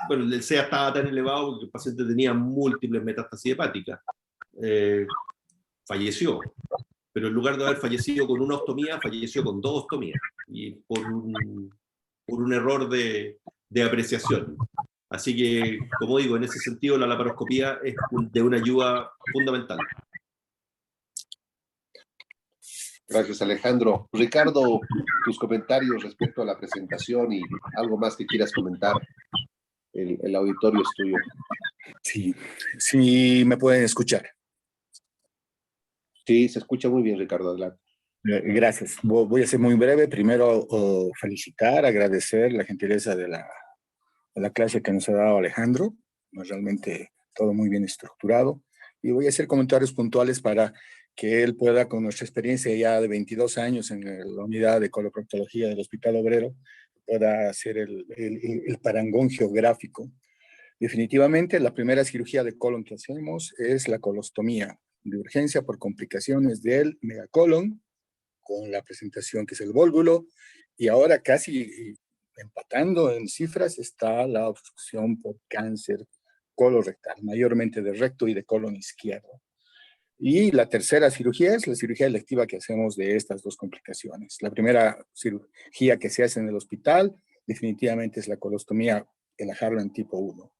B: Bueno, el CEA estaba tan elevado porque el paciente tenía múltiples metástasis hepáticas. Falleció, pero en lugar de haber fallecido con una ostomía, falleció con 2 ostomías, y por un error de apreciación. Así que, como digo, en ese sentido la laparoscopía es de una ayuda fundamental.
A: Gracias, Alejandro. Ricardo, tus comentarios respecto a la presentación y algo más que quieras comentar. El auditorio es tuyo.
D: Sí, sí me pueden escuchar.
A: Sí, se escucha muy bien, Ricardo, adelante.
D: Gracias. Voy a ser muy breve. Primero, felicitar, agradecer la gentileza de la clase que nos ha dado Alejandro. Realmente todo muy bien estructurado. Y voy a hacer comentarios puntuales para que él pueda, con nuestra experiencia ya de 22 años en la unidad de coloproctología del Hospital Obrero, pueda hacer el parangón geográfico. Definitivamente, la primera cirugía de colon que hacemos es la colostomía de urgencia por complicaciones del megacolon, con la presentación que es el vólvulo, y ahora casi empatando en cifras está la obstrucción por cáncer colorectal, mayormente de recto y de colon izquierdo. Y la tercera cirugía es la cirugía electiva que hacemos de estas dos complicaciones. La primera cirugía que se hace en el hospital definitivamente es la colostomía en la Harlan tipo 1.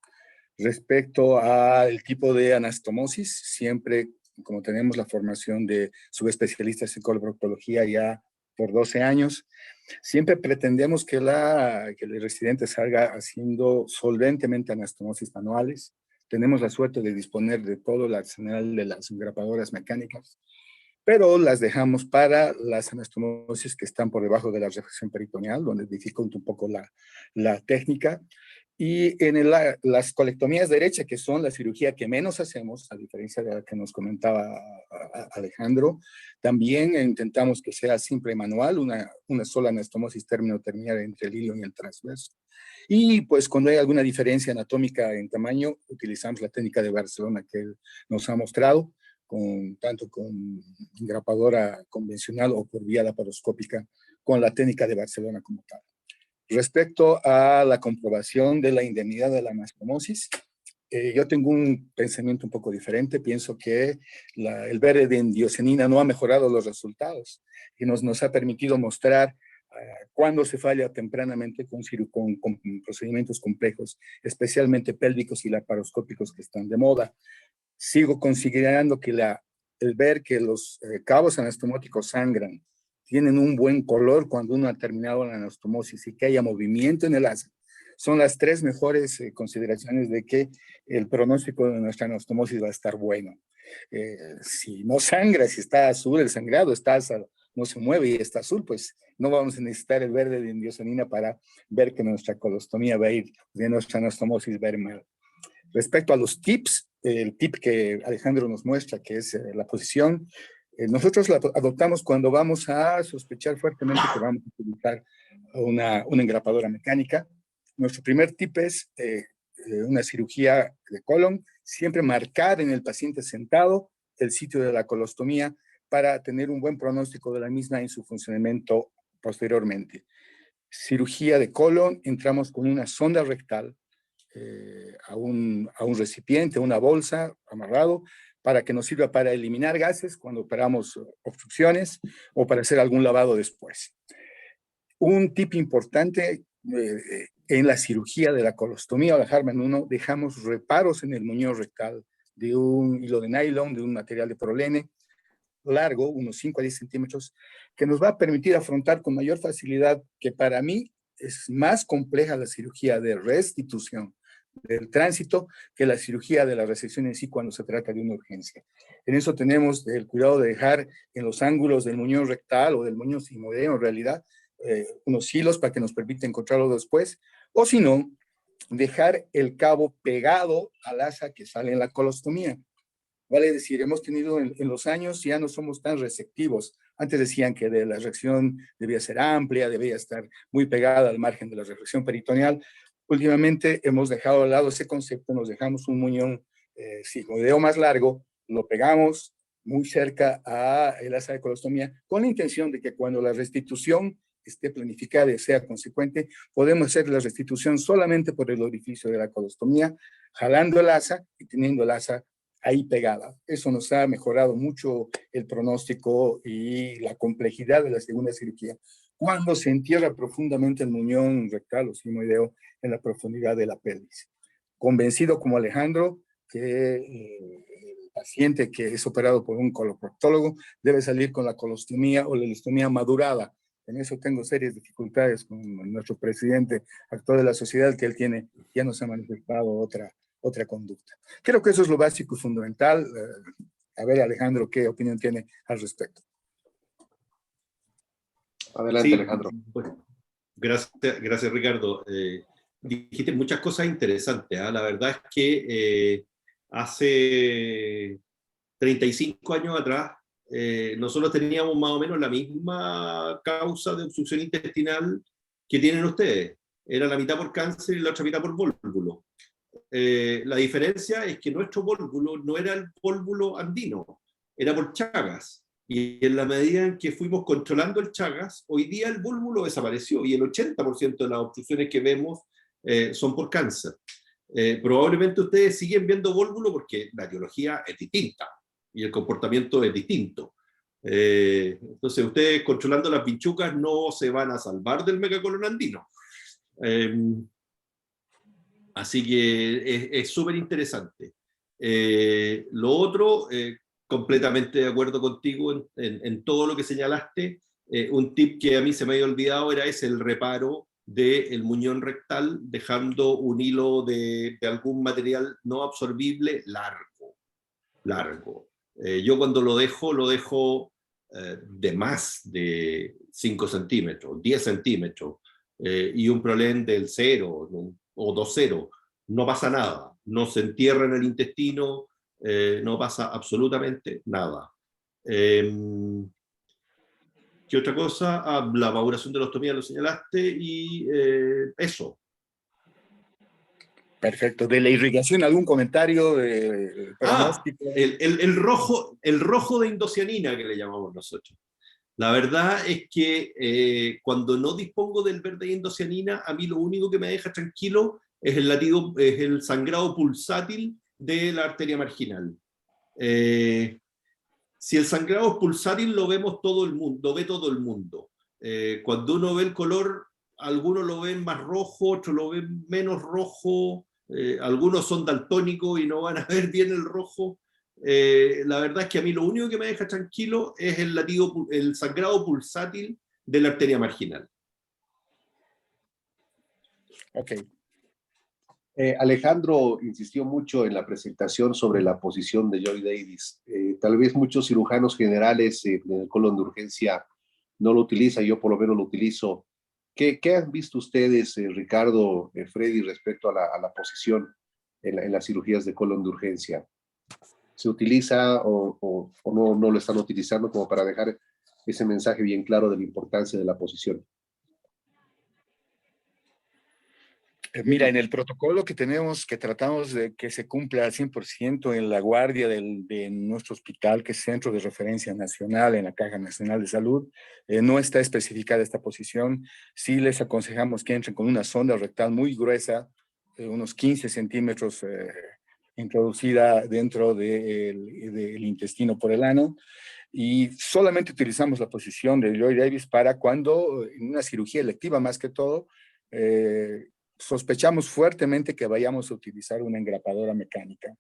D: Respecto al tipo de anastomosis, siempre, como tenemos la formación de subespecialistas en coloproctología ya por 12 años, siempre pretendemos que el residente salga haciendo solventemente anastomosis manuales. Tenemos la suerte de disponer de todo el arsenal de las engrapadoras mecánicas, pero las dejamos para las anastomosis que están por debajo de la reflexión peritoneal, donde dificulta un poco la técnica. Y en las colectomías derecha, que son la cirugía que menos hacemos, a diferencia de la que nos comentaba Alejandro, también intentamos que sea simple y manual, una sola anastomosis término-terminal entre el hilo y el transverso. Y pues cuando hay alguna diferencia anatómica en tamaño, utilizamos la técnica de Barcelona que él nos ha mostrado, tanto con engrapadora convencional o por vía laparoscópica, con la técnica de Barcelona como tal. Respecto a la comprobación de la indemnidad de la anastomosis, yo tengo un pensamiento un poco diferente. Pienso que el verde de endiocenina no ha mejorado los resultados y nos ha permitido mostrar cuándo se falla tempranamente con procedimientos complejos, especialmente pélvicos y laparoscópicos que están de moda. Sigo considerando que el ver que los cabos anastomóticos sangran, tienen un buen color cuando uno ha terminado la anastomosis y que haya movimiento en el asa, son las 3 mejores consideraciones de que el pronóstico de nuestra anastomosis va a estar bueno. Si no sangra, si está azul el sangrado, no se mueve y está azul, pues no vamos a necesitar el verde de endiocenina para ver que nuestra colostomía va a ir, de nuestra anastomosis va a ir mal. Respecto a los tips, el tip que Alejandro nos muestra, que es la posición, nosotros la adoptamos cuando vamos a sospechar fuertemente que vamos a utilizar una engrapadora mecánica. Nuestro primer tip es una cirugía de colon, siempre marcar en el paciente sentado el sitio de la colostomía para tener un buen pronóstico de la misma en su funcionamiento posteriormente. Cirugía de colon, entramos con una sonda rectal a un recipiente, una bolsa amarrado, para que nos sirva para eliminar gases cuando operamos obstrucciones o para hacer algún lavado después. Un tip importante en la cirugía de la colostomía o la Harman 1, dejamos reparos en el muñón rectal de un hilo de nylon, de un material de prolene largo, unos 5 a 10 centímetros, que nos va a permitir afrontar con mayor facilidad, que para mí es más compleja la cirugía de restitución del tránsito que la cirugía de la resección en sí cuando se trata de una urgencia. En eso tenemos el cuidado de dejar en los ángulos del muñón rectal o del muñón sigmoideo en realidad unos hilos para que nos permita encontrarlo después, o si no, dejar el cabo pegado al asa que sale en la colostomía. Vale decir, hemos tenido en los años, ya no somos tan receptivos Antes decían que la reacción debía ser amplia, debía estar muy pegada al margen de la reacción peritoneal. Últimamente hemos dejado de lado ese concepto, nos dejamos un muñón sigmoideo más largo, lo pegamos muy cerca a el asa de colostomía, con la intención de que cuando la restitución esté planificada y sea consecuente, podemos hacer la restitución solamente por el orificio de la colostomía, jalando el asa y teniendo el asa ahí pegada. Eso nos ha mejorado mucho el pronóstico y la complejidad de la segunda cirugía, cuando se entierra profundamente el muñón rectal o sigmoideo en la profundidad de la pelvis. Convencido como Alejandro que el paciente que es operado por un coloproctólogo debe salir con la colostomía o la ileostomía madurada. En eso tengo serias dificultades con nuestro presidente actual de la sociedad, que él tiene, ya nos ha manifestado otra conducta. Creo que eso es lo básico y fundamental. A ver, Alejandro, ¿qué opinión tiene al respecto?
A: Adelante,
B: Sí,
A: Alejandro.
B: bueno, gracias Ricardo. Dijiste muchas cosas interesantes, ¿eh? La verdad es que hace 35 años atrás nosotros teníamos más o menos la misma causa de obstrucción intestinal que tienen ustedes. Era la mitad por cáncer y la otra mitad por vólvulo. La diferencia es que nuestro vólvulo no era el vólvulo andino, era por Chagas. Y en la medida en que fuimos controlando el Chagas, hoy día el vólvulo desapareció y el 80% de las obstrucciones que vemos son por cáncer. Probablemente ustedes siguen viendo vólvulo porque la etiología es distinta y el comportamiento es distinto. Entonces ustedes controlando las pinchucas no se van a salvar del megacolon andino. Así que es súper interesante. Lo otro, completamente de acuerdo contigo en todo lo que señalaste. Un tip que a mí se me había olvidado era ese, el reparo del muñón rectal, dejando un hilo de algún material no absorbible largo. Yo cuando lo dejo de más de 5 centímetros, 10 centímetros, y un problema del 0 o 2,0, no pasa nada, no se entierra en el intestino, no pasa absolutamente nada. ¿Qué otra cosa? La maduración de la ostomía lo señalaste y eso.
D: Perfecto. ¿De la irrigación algún comentario?
B: El rojo de indocianina que le llamamos nosotros. La verdad es que cuando no dispongo del verde de indocianina, a mí lo único que me deja tranquilo es el latido, es el sangrado pulsátil de la arteria marginal. Si el sangrado es pulsátil, lo vemos todo el mundo, lo ve todo el mundo. Cuando uno ve el color, algunos lo ven más rojo, otros lo ven menos rojo, algunos son daltónicos y no van a ver bien el rojo. La verdad es que a mí lo único que me deja tranquilo es el latido, el sangrado pulsátil de la arteria marginal.
D: Ok.
A: Alejandro insistió mucho en la presentación sobre la posición de Joy Davis. Tal vez muchos cirujanos generales en el colon de urgencia no lo utilizan, yo por lo menos lo utilizo. ¿Qué han visto ustedes, Ricardo, Freddy, respecto a la posición en las cirugías de colon de urgencia? ¿Se utiliza o no lo están utilizando como para dejar ese mensaje bien claro de la importancia de la posición?
D: Mira, en el protocolo que tenemos, que tratamos de que se cumpla al 100% en la guardia de nuestro hospital, que es Centro de Referencia Nacional en la Caja Nacional de Salud, no está especificada esta posición. Sí les aconsejamos que entren con una sonda rectal muy gruesa, unos 15 centímetros introducida dentro del intestino por el ano, y solamente utilizamos la posición de Joy Davis para cuando, en una cirugía electiva más que todo, sospechamos fuertemente que vayamos a utilizar una engrapadora mecánica.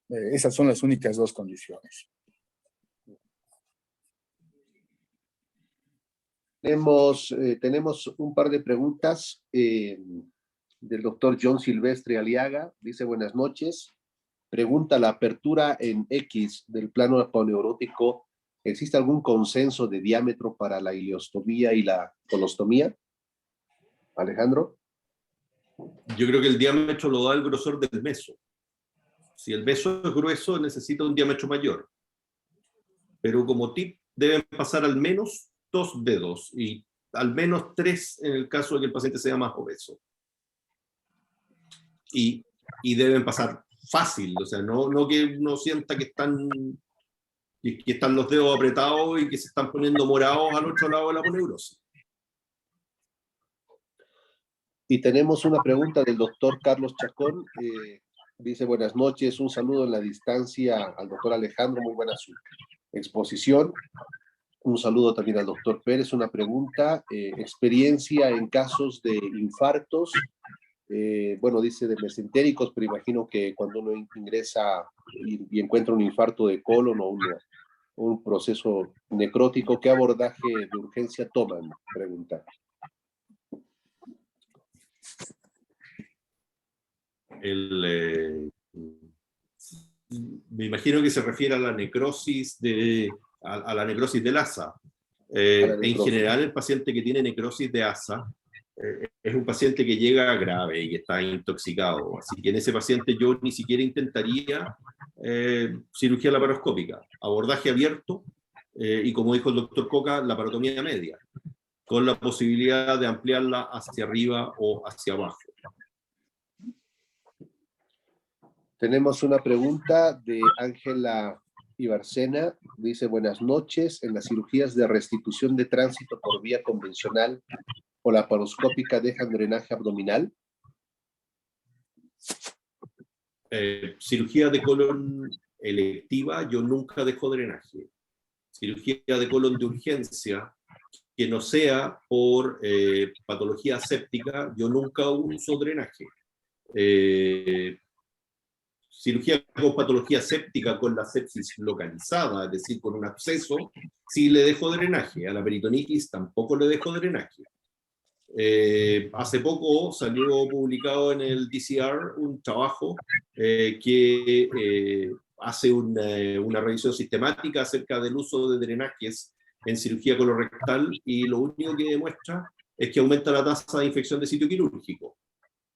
D: Esas son las únicas dos condiciones.
A: Tenemos un par de preguntas del doctor John Silvestre Aliaga. Dice, buenas noches. Pregunta, la apertura en X del plano aponeurótico, ¿existe algún consenso de diámetro para la ileostomía y la colostomía? Alejandro.
B: Yo creo que el diámetro lo da el grosor del meso. Si el meso es grueso, necesita un diámetro mayor. Pero como tip, deben pasar al menos 2 dedos y al menos 3 en el caso de que el paciente sea más obeso. Y deben pasar fácil, o sea, no que uno sienta que están los dedos apretados y que se están poniendo morados al otro lado de la aponeurosis.
A: Y tenemos una pregunta del doctor Carlos Chacón. Dice, buenas noches, un saludo en la distancia al doctor Alejandro, muy buena su exposición. Un saludo también al doctor Pérez. Una pregunta, experiencia en casos de infartos, bueno, dice de mesentéricos, pero imagino que cuando uno ingresa y encuentra un infarto de colon o un proceso necrótico, ¿qué abordaje de urgencia toman? Pregunta.
B: Me imagino que se refiere a la necrosis a la necrosis del asa. En general, el paciente que tiene necrosis de asa es un paciente que llega grave y que está intoxicado. Así que en ese paciente yo ni siquiera intentaría cirugía laparoscópica, abordaje abierto y, como dijo el doctor Coca, laparotomía media, con la posibilidad de ampliarla hacia arriba o hacia abajo.
A: Tenemos una pregunta de Ángela Ibarcena. Dice, buenas noches. En las cirugías de restitución de tránsito por vía convencional o laparoscópica dejan drenaje abdominal.
B: Cirugía de colon electiva, yo nunca dejo drenaje. Cirugía de colon de urgencia, que no sea por patología séptica, yo nunca uso drenaje. Cirugía con patología séptica, con la sepsis localizada, es decir, con un absceso, sí le dejo drenaje. A la peritonitis tampoco le dejo drenaje. Hace poco salió publicado en el DCR un trabajo que hace una revisión sistemática acerca del uso de drenajes en cirugía colorectal, y lo único que demuestra es que aumenta la tasa de infección de sitio quirúrgico.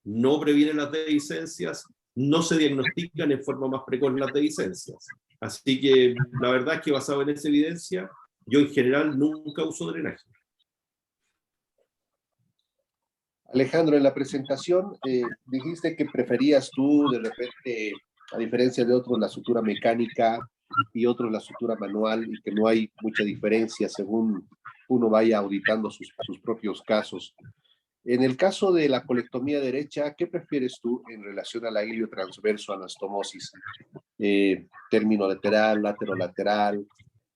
B: No previene las dehiscencias, no se diagnostican en forma más precoz las dehiscencias. Así que la verdad es que, basado en esa evidencia, yo en general nunca uso drenaje.
A: Alejandro, en la presentación dijiste que preferías tú, de repente, a diferencia de otros, la sutura mecánica y otros la sutura manual, y que no hay mucha diferencia según uno vaya auditando sus propios casos. En el caso de la colectomía derecha, ¿qué prefieres tú en relación a la iliotransverso anastomosis? ¿Término lateral, laterolateral?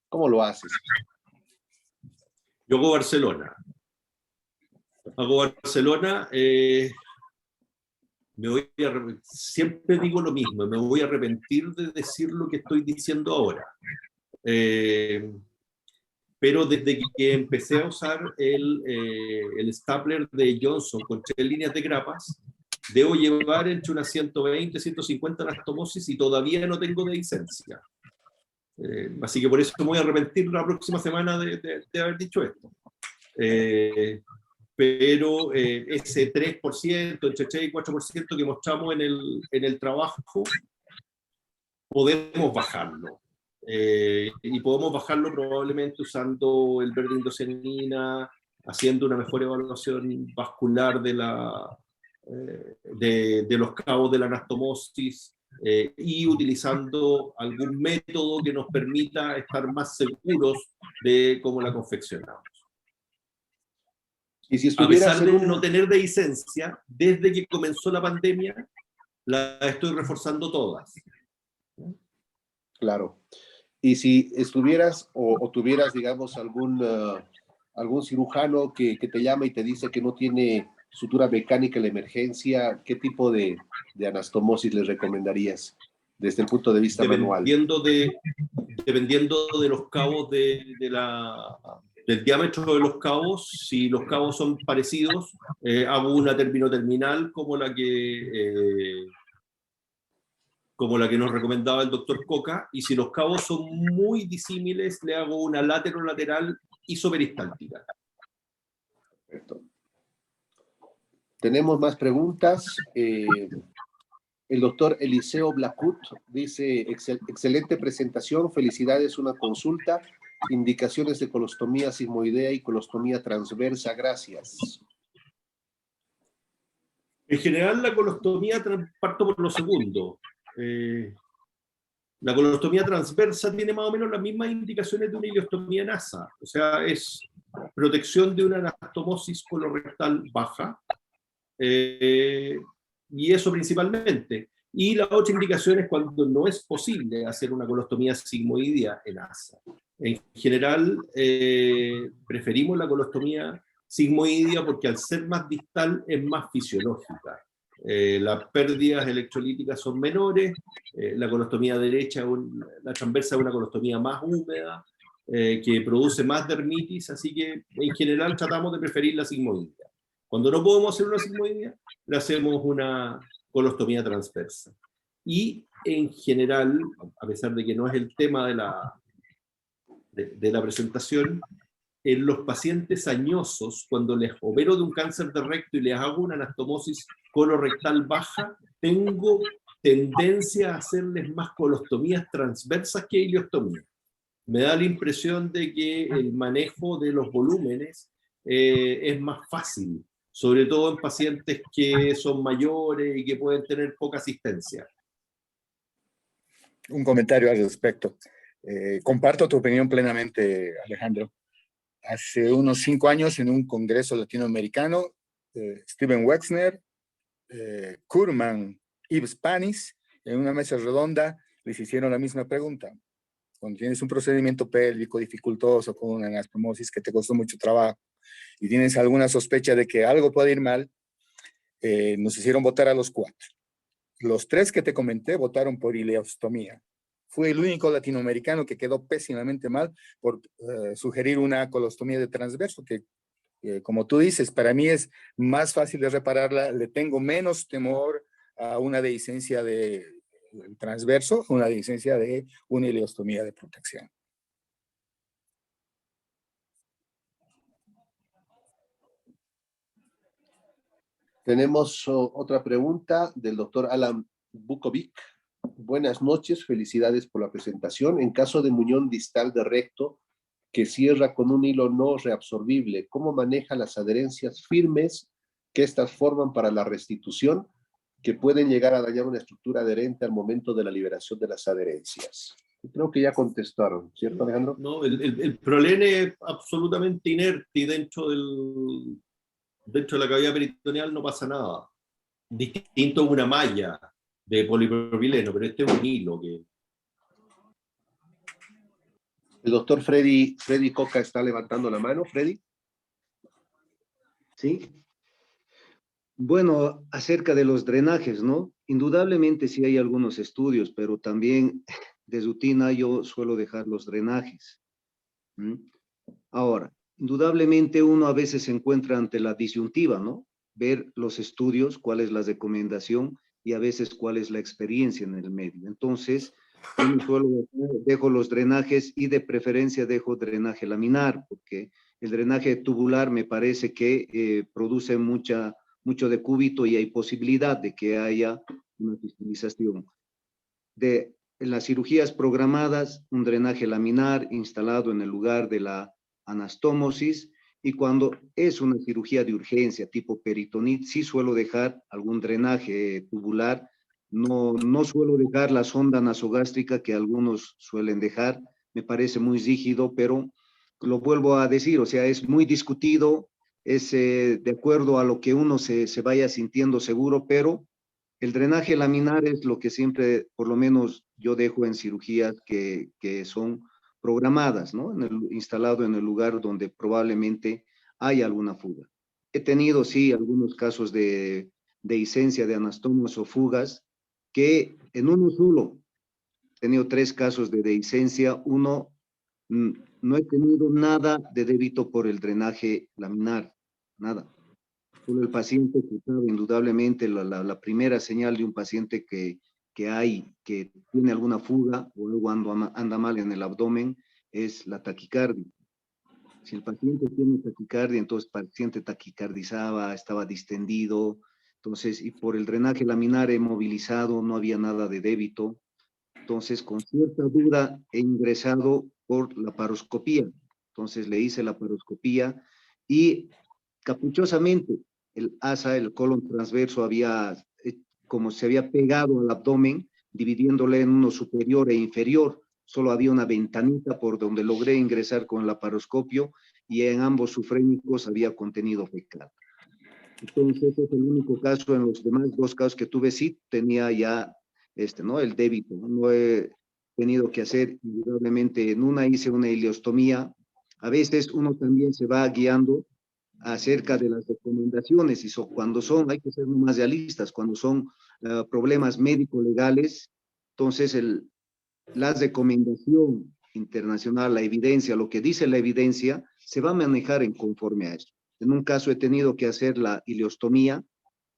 A: ¿Cómo lo haces?
B: Yo hago Barcelona. Siempre digo lo mismo, me voy a arrepentir de decir lo que estoy diciendo ahora. Pero desde que empecé a usar el stapler de Johnson con 3 líneas de grapas, debo llevar entre unas 120 y 150 anastomosis y todavía no tengo dehiscencia. Así que por eso me voy a arrepentir la próxima semana de haber dicho esto. Pero ese 3%, entre 3 y 4% que mostramos en el trabajo, podemos bajarlo. Y podemos bajarlo probablemente usando el berdindocenina, haciendo una mejor evaluación vascular de los cabos de la anastomosis, y utilizando algún método que nos permita estar más seguros de cómo la confeccionamos.
A: Y si
B: a pesar de no tener dehiscencia, desde que comenzó la pandemia, la estoy reforzando todas.
A: Claro. Y si estuvieras o tuvieras, digamos, algún cirujano que te llama y te dice que no tiene sutura mecánica en la emergencia, ¿qué tipo de anastomosis les recomendarías desde el punto de vista manual?
B: Dependiendo de los cabos del diámetro de los cabos, si los cabos son parecidos, hago una terminal como la que nos recomendaba el doctor Coca, y si los cabos son muy disímiles, le hago una lateral isoperistáltica.
A: Perfecto. Tenemos más preguntas. El doctor Eliseo Blacut dice, excelente presentación, felicidades, una consulta. indicaciones de colostomía sigmoidea y colostomía transversa. Gracias.
B: En general, la colostomía, parto por lo segundo. La colostomía transversa tiene más o menos las mismas indicaciones de una ileostomía nasa. O sea, es protección de una anastomosis colorectal baja. Y eso principalmente. Y la otra indicación es cuando no es posible hacer una colostomía sigmoidea en asa. En general, preferimos la colostomía sigmoidea porque al ser más distal es más fisiológica. Las pérdidas electrolíticas son menores, la colostomía derecha, la transversa es una colostomía más húmeda, que produce más dermitis, así que en general tratamos de preferir la sigmoidea. Cuando no podemos hacer una sigmoidea, le hacemos una colostomía transversa. Y en general, a pesar de que no es el tema de la presentación, en los pacientes añosos, cuando les opero de un cáncer de recto y les hago una anastomosis colorectal baja, tengo tendencia a hacerles más colostomías transversas que ileostomías. Me da la impresión de que el manejo de los volúmenes es más fácil, sobre todo en pacientes que son mayores y que pueden tener poca asistencia.
D: Un comentario al respecto. Comparto tu opinión plenamente, Alejandro. Hace unos 5 años, en un congreso latinoamericano, Steven Wexner, Kurman, Yves Panis, en una mesa redonda, les hicieron la misma pregunta. Cuando tienes un procedimiento pélvico dificultoso con una anastomosis que te costó mucho trabajo y tienes alguna sospecha de que algo puede ir mal, nos hicieron votar a los 4. Los 3 que te comenté votaron por ileostomía. Fue el único latinoamericano que quedó pésimamente mal por sugerir una colostomía de transverso, que como tú dices, para mí es más fácil de repararla, le tengo menos temor a una dehiscencia de transverso, una dehiscencia de una ileostomía de protección.
A: Tenemos otra pregunta del doctor Alan Bukovic. Buenas noches, felicidades por la presentación. En caso de muñón distal de recto que cierra con un hilo no reabsorbible, ¿cómo maneja las adherencias firmes que estas forman para la restitución, que pueden llegar a dañar una estructura adherente al momento de la liberación de las adherencias? Creo que ya contestaron, ¿cierto, Alejandro?
B: No, el prolene es absolutamente inerte y dentro de la cavidad peritoneal no pasa nada. Distinto a una malla de polipropileno, pero este es un hilo que...
A: El doctor Freddy Coca está levantando la mano. Freddy.
C: Sí. Bueno, acerca de los drenajes, ¿no? Indudablemente sí hay algunos estudios, pero también de rutina yo suelo dejar los drenajes. Ahora, indudablemente uno a veces se encuentra ante la disyuntiva, ¿no? Ver los estudios, cuál es la recomendación y a veces cuál es la experiencia en el medio. Entonces, dejo los drenajes y de preferencia dejo drenaje laminar, porque el drenaje tubular me parece que produce mucho decúbito y hay posibilidad de que haya una fistilización. En las cirugías programadas, un drenaje laminar instalado en el lugar de la anastomosis, y cuando es una cirugía de urgencia tipo peritonitis, sí suelo dejar algún drenaje tubular. No suelo dejar la sonda nasogástrica que algunos suelen dejar, me parece muy rígido, pero lo vuelvo a decir, o sea, es muy discutido, es de acuerdo a lo que uno se vaya sintiendo seguro, pero el drenaje laminar es lo que siempre, por lo menos yo dejo en cirugías que son programadas, ¿no? Instalado en el lugar donde probablemente hay alguna fuga. He tenido, sí, algunos casos de dehiscencia de anastomos o fugas, que en uno solo, he tenido 3 casos de dehiscencia, uno no he tenido nada de débito por el drenaje laminar, nada. Solo el paciente que sabe, indudablemente, la primera señal de un paciente que tiene alguna fuga o algo anda mal en el abdomen es la taquicardia. Si el paciente tiene taquicardia, entonces el paciente taquicardizaba, estaba distendido, entonces, y por el drenaje laminar he movilizado, no había nada de débito. Entonces, con cierta duda, he ingresado por la paroscopía. Entonces, le hice la paroscopía y caprichosamente el asa, el colon transverso, como se había pegado al abdomen, dividiéndole en uno superior e inferior. Solo había una ventanita por donde logré ingresar con el laparoscopio y en ambos sufrénicos había contenido fecal. Entonces, es el único caso. En los demás dos casos que tuve, sí tenía ya ¿no? el débito. No he tenido que hacer indudablemente. En una hice una ileostomía. A veces uno también se va guiando acerca de las recomendaciones, y cuando son, hay que ser más realistas, cuando son problemas médico-legales, entonces la recomendación internacional, la evidencia, lo que dice la evidencia, se va a manejar en conforme a eso. En un caso he tenido que hacer la ileostomía,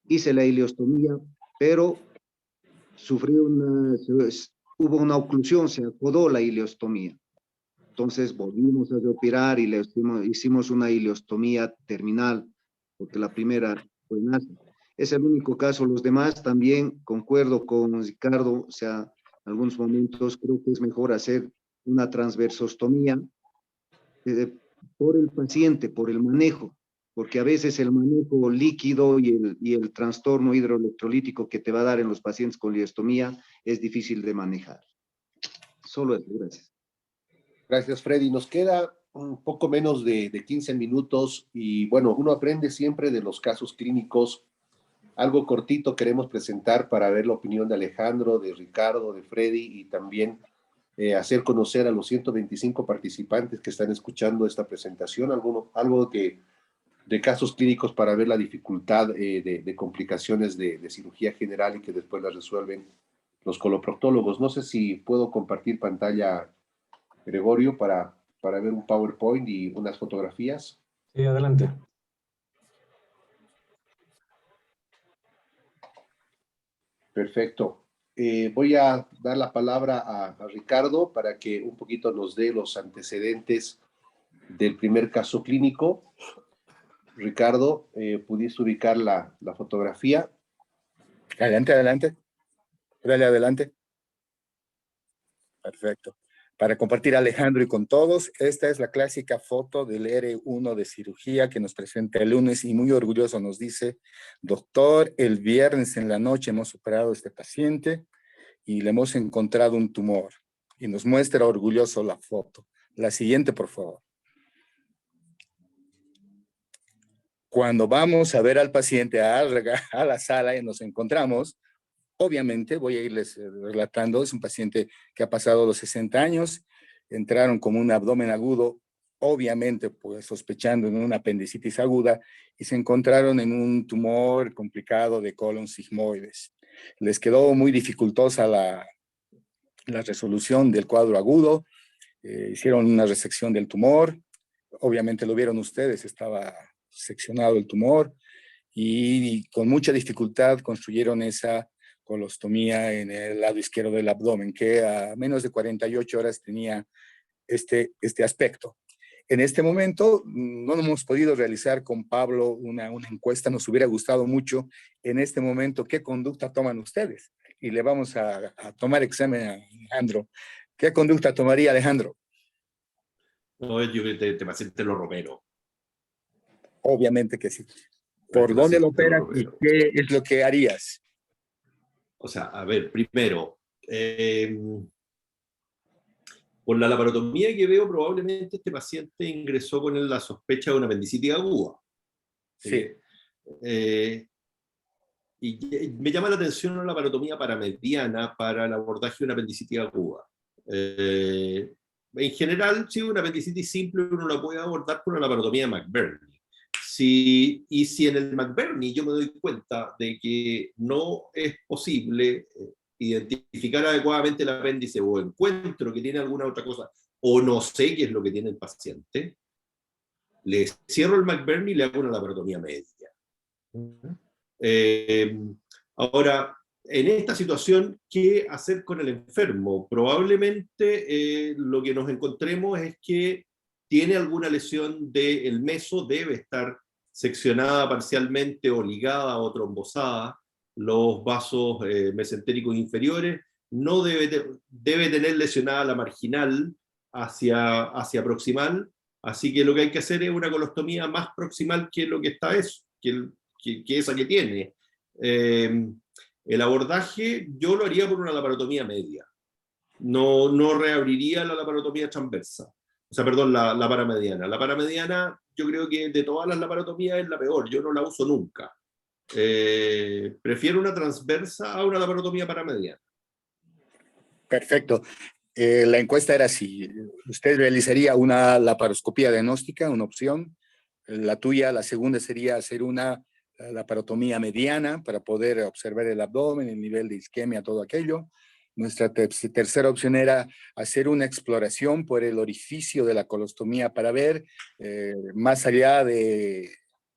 C: hice la ileostomía, pero hubo una oclusión, se acodó la ileostomía. Entonces volvimos a reoperar y hicimos una ileostomía terminal, porque la primera fue nazi. Es el único caso. Los demás también concuerdo con Ricardo, o sea, en algunos momentos creo que es mejor hacer una transversostomía por el paciente, por el manejo, porque a veces el manejo líquido y el trastorno hidroelectrolítico que te va a dar en los pacientes con ileostomía es difícil de manejar. Solo eso, gracias.
A: Gracias, Freddy. Nos queda un poco menos de 15 minutos y bueno, uno aprende siempre de los casos clínicos. Algo cortito queremos presentar para ver la opinión de Alejandro, de Ricardo, de Freddy y también hacer conocer a los 125 participantes que están escuchando esta presentación, algo de casos clínicos para ver la dificultad de complicaciones de cirugía general y que después las resuelven los coloproctólogos. No sé si puedo compartir pantalla, Gregorio, para ver un PowerPoint y unas fotografías.
E: Sí, adelante.
A: Perfecto. Voy a dar la palabra a Ricardo para que un poquito nos dé los antecedentes del primer caso clínico. Ricardo, ¿pudiste ubicar la fotografía?
D: Adelante, adelante. Dale adelante. Perfecto. Para compartir a Alejandro y con todos, esta es la clásica foto del R1 de cirugía que nos presenta el lunes y muy orgulloso nos dice: doctor, el viernes en la noche hemos operado a este paciente y le hemos encontrado un tumor. Y nos muestra orgulloso la foto. La siguiente, por favor. Cuando vamos a ver al paciente a la sala y nos encontramos, obviamente, voy a irles relatando, es un paciente que ha pasado los 60 años, entraron con un abdomen agudo, obviamente pues sospechando en una apendicitis aguda, y se encontraron en un tumor complicado de colon sigmoides. Les quedó muy dificultosa la resolución del cuadro agudo, hicieron una resección del tumor, obviamente lo vieron ustedes, estaba seccionado el tumor, y con mucha dificultad construyeron esa colostomía en el lado izquierdo del abdomen, que a menos de 48 horas tenía este aspecto. En este momento no hemos podido realizar con Pablo una encuesta, nos hubiera gustado mucho en este momento qué conducta toman ustedes. Y le vamos a tomar examen a Alejandro. ¿Qué conducta tomaría Alejandro?
B: No, yo este paciente lo Romero.
D: Obviamente que sí. ¿Por dónde lo operas y qué es lo que harías?
B: O sea, a ver, primero, por la laparotomía que veo, probablemente este paciente ingresó con la sospecha de una apendicitis aguda.
D: Sí.
B: Y me llama la atención una laparotomía paramediana para el abordaje de una apendicitis aguda. En general, si una apendicitis simple uno la puede abordar con una laparotomía de McBurney. Y si en el McBurney yo me doy cuenta de que no es posible identificar adecuadamente el apéndice o encuentro que tiene alguna otra cosa o no sé qué es lo que tiene el paciente, le cierro el McBurney y le hago una laparotomía media. Ahora, en esta situación, ¿qué hacer con el enfermo? Probablemente lo que nos encontremos es que tiene alguna lesión del meso, debe estar seccionada parcialmente o ligada o trombosada, los vasos mesentéricos inferiores, no debe tener lesionada la marginal hacia proximal, así que lo que hay que hacer es una colostomía más proximal que lo que está eso, que esa que tiene. El abordaje yo lo haría por una laparotomía media, no reabriría la laparotomía transversa, o sea, perdón, la paramediana. La paramediana yo creo que de todas las laparotomías es la peor, yo no la uso nunca. Prefiero una transversa a una laparotomía paramediana.
D: Perfecto. La encuesta era si usted realizaría una laparoscopía diagnóstica, una opción. La tuya, la segunda sería hacer una laparotomía mediana para poder observar el abdomen, el nivel de isquemia, todo aquello. Nuestra tercera opción era hacer una exploración por el orificio de la colostomía para ver más allá de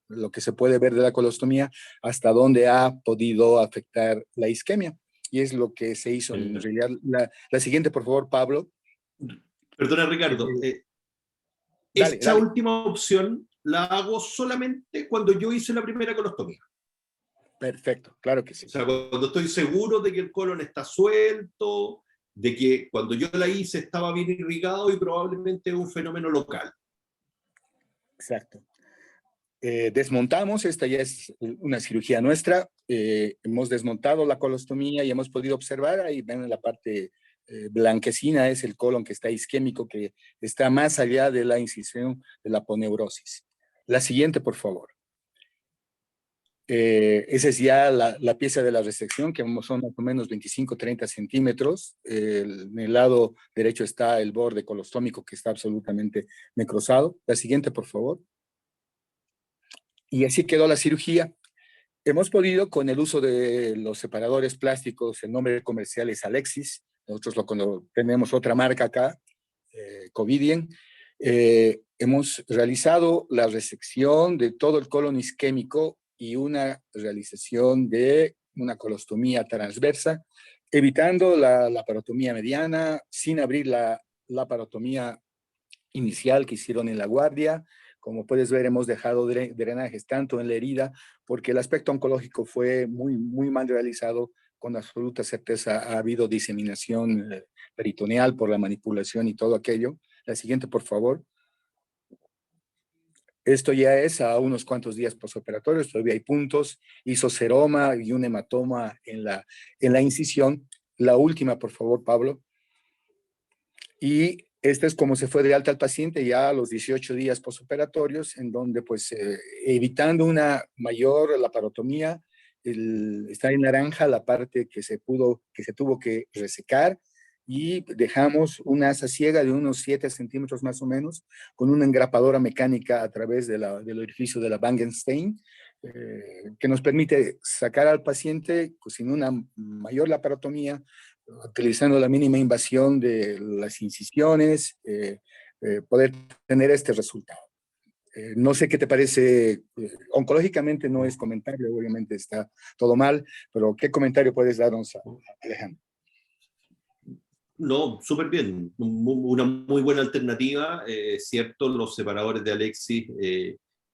D: lo que se puede ver de la colostomía, hasta dónde ha podido afectar la isquemia. Y es lo que se hizo en realidad. La siguiente, por favor, Pablo.
B: Perdona, Ricardo. Esta última opción la hago solamente cuando yo hice la primera colostomía.
D: Perfecto, claro que sí.
B: O sea, cuando estoy seguro de que el colon está suelto, de que cuando yo la hice estaba bien irrigado y probablemente es un fenómeno local.
D: Exacto. Desmontamos, esta ya es una cirugía nuestra, hemos desmontado la colostomía y hemos podido observar, ahí ven en la parte blanquecina, es el colon que está isquémico, que está más allá de la incisión de la aponeurosis. La siguiente, por favor. Esa es ya la pieza de la resección, que son más o menos 25-30 centímetros. En el lado derecho está el borde colostómico que está absolutamente necrosado. La siguiente, por favor. Y así quedó la cirugía. Hemos podido, con el uso de los separadores plásticos, el nombre comercial es Alexis, nosotros tenemos otra marca acá, Covidien, hemos realizado la resección de todo el colon isquémico y una realización de una colostomía transversa, evitando la laparotomía mediana, sin abrir la laparotomía inicial que hicieron en la guardia. Como puedes ver, hemos dejado drenajes tanto en la herida, porque el aspecto oncológico fue muy, muy mal realizado. Con absoluta certeza ha habido diseminación peritoneal por la manipulación y todo aquello. La siguiente, por favor. Esto ya es a unos cuantos días posoperatorios, todavía hay puntos, isoceroma y un hematoma en la incisión. La última, por favor, Pablo. Y este es como se fue de alta al paciente ya a los 18 días posoperatorios, en donde pues evitando una mayor laparotomía, está en naranja la parte que se tuvo que resecar, y dejamos una asa ciega de unos 7 centímetros más o menos, con una engrapadora mecánica a través del orificio de la Bangenstein, que nos permite sacar al paciente pues, sin una mayor laparotomía, utilizando la mínima invasión de las incisiones, poder tener este resultado. No sé qué te parece, oncológicamente no es comentario, obviamente está todo mal, pero ¿qué comentario puedes darnos a Alejandro?
B: No, súper bien, una muy buena alternativa. Cierto, los separadores de Alexis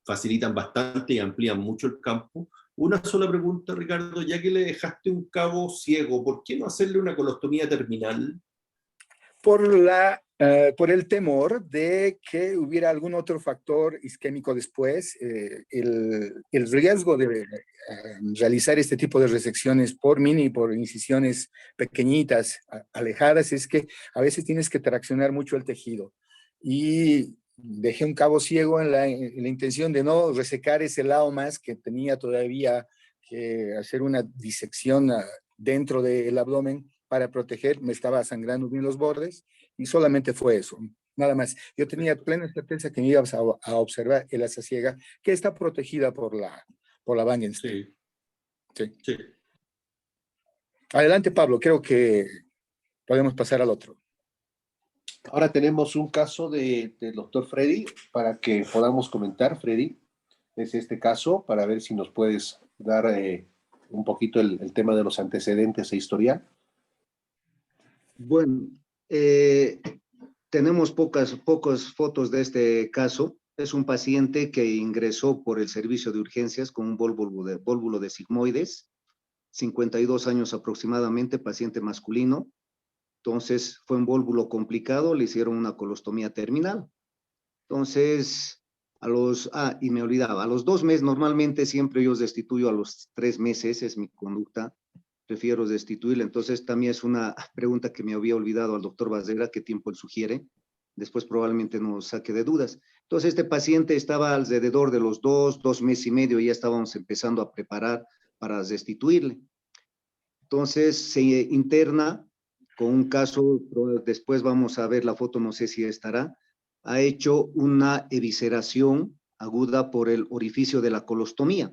B: facilitan bastante y amplían mucho el campo. Una sola pregunta, Ricardo, ya que le dejaste un cabo ciego, ¿por qué no hacerle una colostomía terminal?
D: Por el temor de que hubiera algún otro factor isquémico después. El riesgo de realizar este tipo de resecciones por incisiones pequeñitas, alejadas, es que a veces tienes que traccionar mucho el tejido. Y dejé un cabo ciego en la intención de no resecar ese lado más, que tenía todavía que hacer una disección dentro del abdomen para proteger. Me estaba sangrando bien los bordes y solamente fue eso, nada más. Yo tenía plena certeza que me ibas a observar el asa ciega, que está protegida por la Bangenstein. Sí. Sí. Adelante, Pablo, creo que podemos pasar al otro.
A: Ahora tenemos un caso del doctor Freddy para que podamos comentar. Freddy, es este caso, para ver si nos puedes dar un poquito el tema de los antecedentes e historial.
C: Bueno, tenemos pocas fotos de este caso. Es un paciente que ingresó por el servicio de urgencias con un vólvulo de sigmoides. 52 años aproximadamente, paciente masculino. Entonces fue un vólvulo complicado, le hicieron una colostomía terminal. Entonces, y me olvidaba, a los 2 meses, normalmente siempre yo destituyo a los 3 meses, es mi conducta, prefiero destituirle. Entonces también es una pregunta que me había olvidado al doctor Basera, qué tiempo él sugiere, después probablemente nos saque de dudas. Entonces este paciente estaba alrededor de los 2 meses y medio, y ya estábamos empezando a preparar para destituirle. Entonces se interna con un caso, después vamos a ver la foto, no sé si estará, ha hecho una evisceración aguda por el orificio de la colostomía.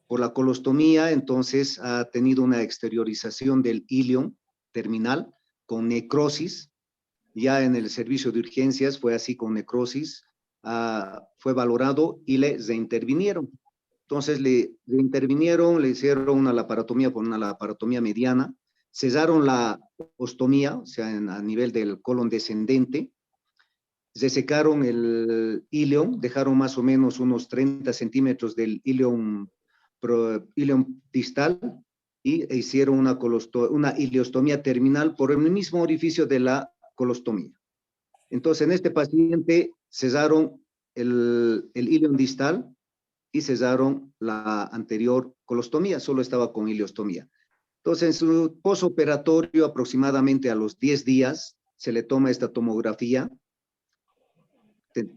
C: Por la colostomía, entonces, ha tenido una exteriorización del ilion terminal con necrosis. Ya en el servicio de urgencias fue así, con necrosis, fue valorado y le reintervinieron. Entonces le intervinieron, le hicieron una laparotomía con una laparotomía mediana, cesaron la ostomía, o sea, a nivel del colon descendente, resecaron el ilion, dejaron más o menos unos 30 centímetros del ilion distal, y hicieron una iliostomía terminal por el mismo orificio de la colostomía. Entonces, en este paciente cesaron el ilion distal y cesaron la anterior colostomía, solo estaba con iliostomía. Entonces, en su posoperatorio, aproximadamente a los 10 días, se le toma esta tomografía.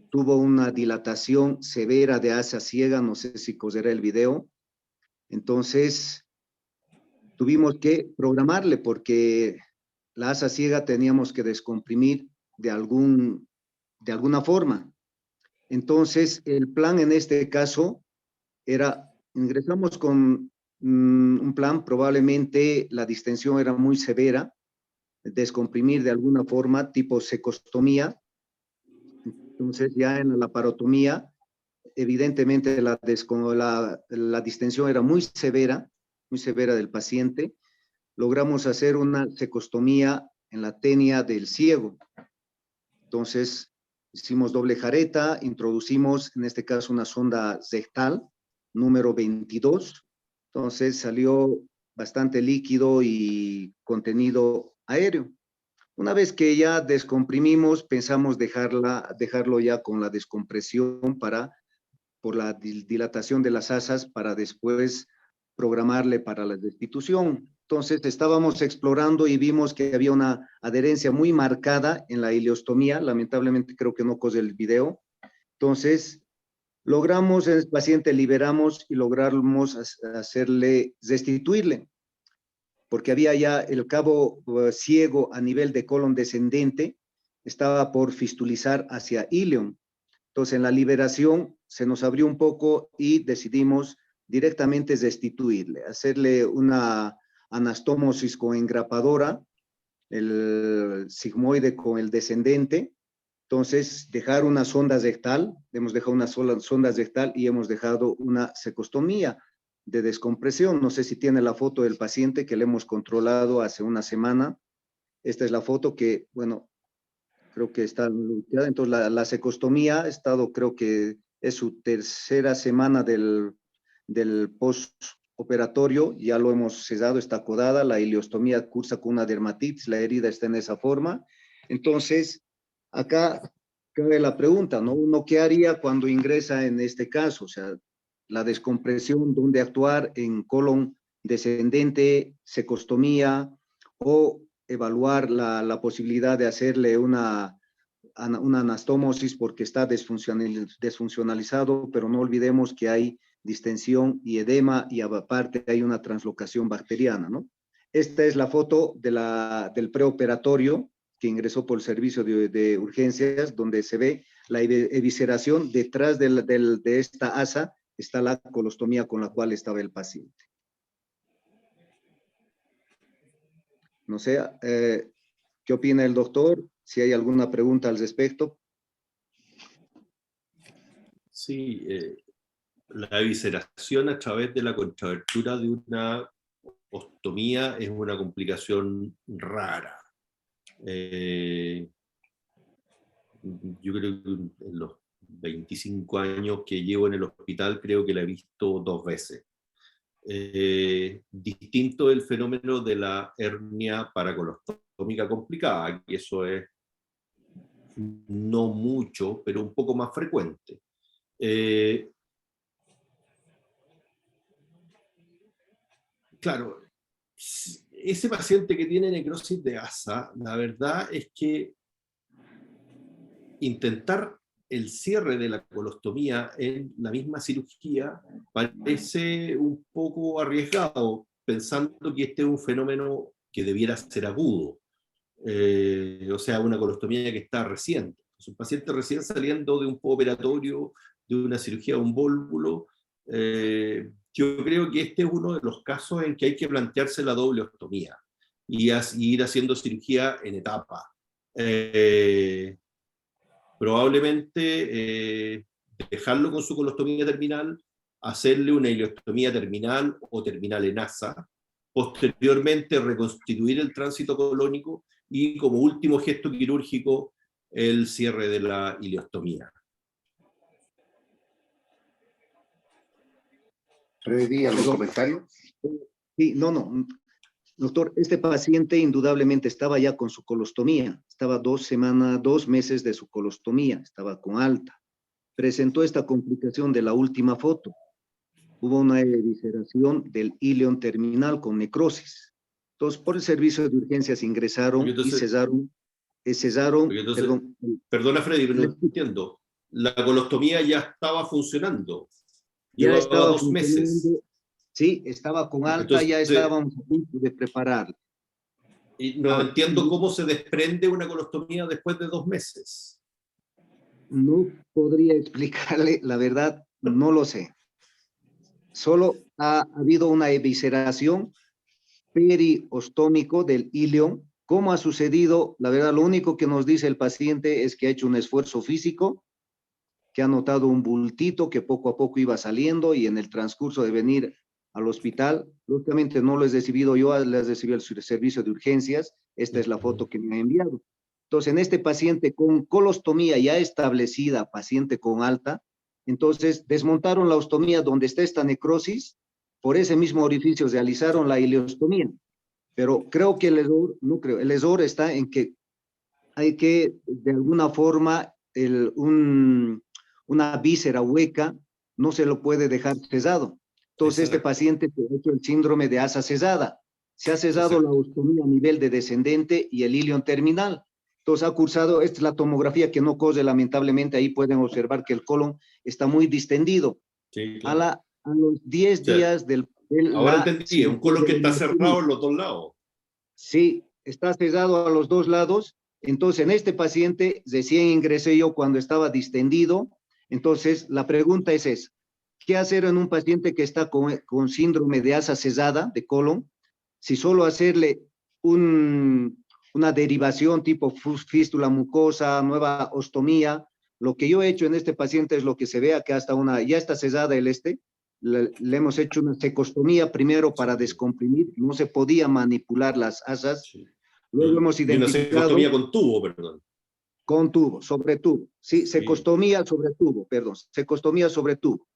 C: Tuvo una dilatación severa de asa ciega, no sé si cogerá el video. Entonces, tuvimos que programarle, porque la asa ciega teníamos que descomprimir de alguna forma. Entonces, el plan en este caso era, ingresamos con un plan, probablemente la distensión era muy severa, descomprimir de alguna forma, tipo secostomía. Entonces, ya en la laparotomía, evidentemente la distensión era muy severa del paciente. Logramos hacer una secostomía en la tenia del ciego. Entonces, hicimos doble jareta, introducimos en este caso una sonda rectal número 22. Entonces salió bastante líquido y contenido aéreo. Una vez que ya descomprimimos, pensamos dejarlo ya con la descompresión por la dilatación de las asas, para después programarle para la destitución. Entonces estábamos explorando y vimos que había una adherencia muy marcada en la iliostomía. Lamentablemente creo que no coge el video. Entonces logramos, en el paciente liberamos y logramos destituirle, porque había ya el cabo ciego a nivel de colon descendente, estaba por fistulizar hacia ilion. Entonces, en la liberación se nos abrió un poco y decidimos directamente destituirle, hacerle una anastomosis con engrapadora, el sigmoide con el descendente. Entonces, dejar una sonda rectal, hemos dejado una sola sonda rectal y hemos dejado una secostomía de descompresión. No sé si tiene la foto del paciente que le hemos controlado hace una semana. Esta es la foto que, bueno, creo que está luteada. Entonces, la secostomía ha estado, creo que es su tercera semana del postoperatorio, ya lo hemos cesado, está acodada, la iliostomía cursa con una dermatitis, la herida está en esa forma. Entonces, acá cabe la pregunta, ¿no? Uno, ¿qué haría cuando ingresa en este caso? O sea, la descompresión, ¿dónde actuar? En colon descendente, secostomía, o evaluar la posibilidad de hacerle una anastomosis porque está desfuncionalizado, pero no olvidemos que hay distensión y edema, y aparte hay una translocación bacteriana, ¿no? Esta es la foto del preoperatorio que ingresó por el servicio de urgencias, donde se ve la evisceración. Detrás de esta asa está la colostomía con la cual estaba el paciente. No sé, ¿qué opina el doctor? Si hay alguna pregunta al respecto.
B: Sí, la evisceración a través de la contrabertura de una ostomía es una complicación rara. Yo creo que en los 25 años que llevo en el hospital, creo que la he visto 2 veces. distinto del fenómeno de la hernia paracolostómica complicada, que eso es no mucho, pero un poco más frecuente. Claro, ese paciente que tiene necrosis de asa, la verdad es que intentar el cierre de la colostomía en la misma cirugía parece un poco arriesgado, pensando que este es un fenómeno que debiera ser agudo. O sea, una colostomía que está reciente. Es un paciente recién saliendo de un postoperatorio, de una cirugía de un vólvulo. Yo creo que este es uno de los casos en que hay que plantearse la doble ostomía y ir haciendo cirugía en etapa. Probablemente dejarlo con su colostomía terminal, hacerle una ileostomía terminal o terminal en asa, posteriormente reconstituir el tránsito colónico y como último gesto quirúrgico el cierre de la ileostomía.
A: Freddy, ¿algún comentario?
C: Sí, no. Doctor, este paciente indudablemente estaba ya con su colostomía, estaba 2 meses de su colostomía, estaba con alta. Presentó esta complicación de la última foto. Hubo una evisceración del íleon terminal con necrosis. Entonces, por el servicio de urgencias ingresaron y cesaron. Perdón.
B: Perdona, Freddy, pero no entiendo. La colostomía ya estaba funcionando.
C: Ya
B: Llevaba
C: estaba
B: 2 meses.
C: Sí, estaba con alta,
B: Entonces,
C: ya estábamos a punto de prepararla.
B: Y no entiendo cómo se desprende una colostomía después de 2 meses.
C: No podría explicarle, la verdad, no lo sé. Solo ha habido una evisceración periostómico del íleon. ¿Cómo ha sucedido? La verdad, lo único que nos dice el paciente es que ha hecho un esfuerzo físico, que ha notado un bultito que poco a poco iba saliendo y en el transcurso de venir al hospital, lógicamente no lo he recibido yo, les recibido el servicio de urgencias, esta es la foto que me ha enviado. Entonces, en este paciente con colostomía ya establecida, paciente con alta, entonces desmontaron la ostomía donde está esta necrosis, por ese mismo orificio realizaron la ileostomía, pero creo que el error, no creo, el error está en que hay que, de alguna forma, una víscera hueca no se lo puede dejar cesado. Entonces, este paciente ha hecho el síndrome de asa cesada. Se ha cesado la ostomía a nivel de descendente y el íleon terminal. Entonces, ha cursado, esta es la tomografía que no corre, lamentablemente, ahí pueden observar que el colon está muy distendido.
B: Sí, claro.
C: A los 10 días del...
B: Ahora entendí, un colon que está cerrado en los 2 lados.
C: Sí, está cerrado a los 2 lados. Entonces, en este paciente recién ingresé yo cuando estaba distendido. Entonces, la pregunta es esa. ¿Qué hacer en un paciente que está con síndrome de asa cesada, de colon? Si solo hacerle una derivación tipo fístula mucosa, nueva ostomía. Lo que yo he hecho en este paciente es lo que se vea que hasta ya está cesada le hemos hecho una secostomía primero para descomprimir, no se podía manipular las asas. Luego hemos identificado...
B: Y una secostomía con tubo, perdón.
C: Con tubo, sobre tubo. Sí, secostomía sobre tubo, perdón, secostomía sobre tubo.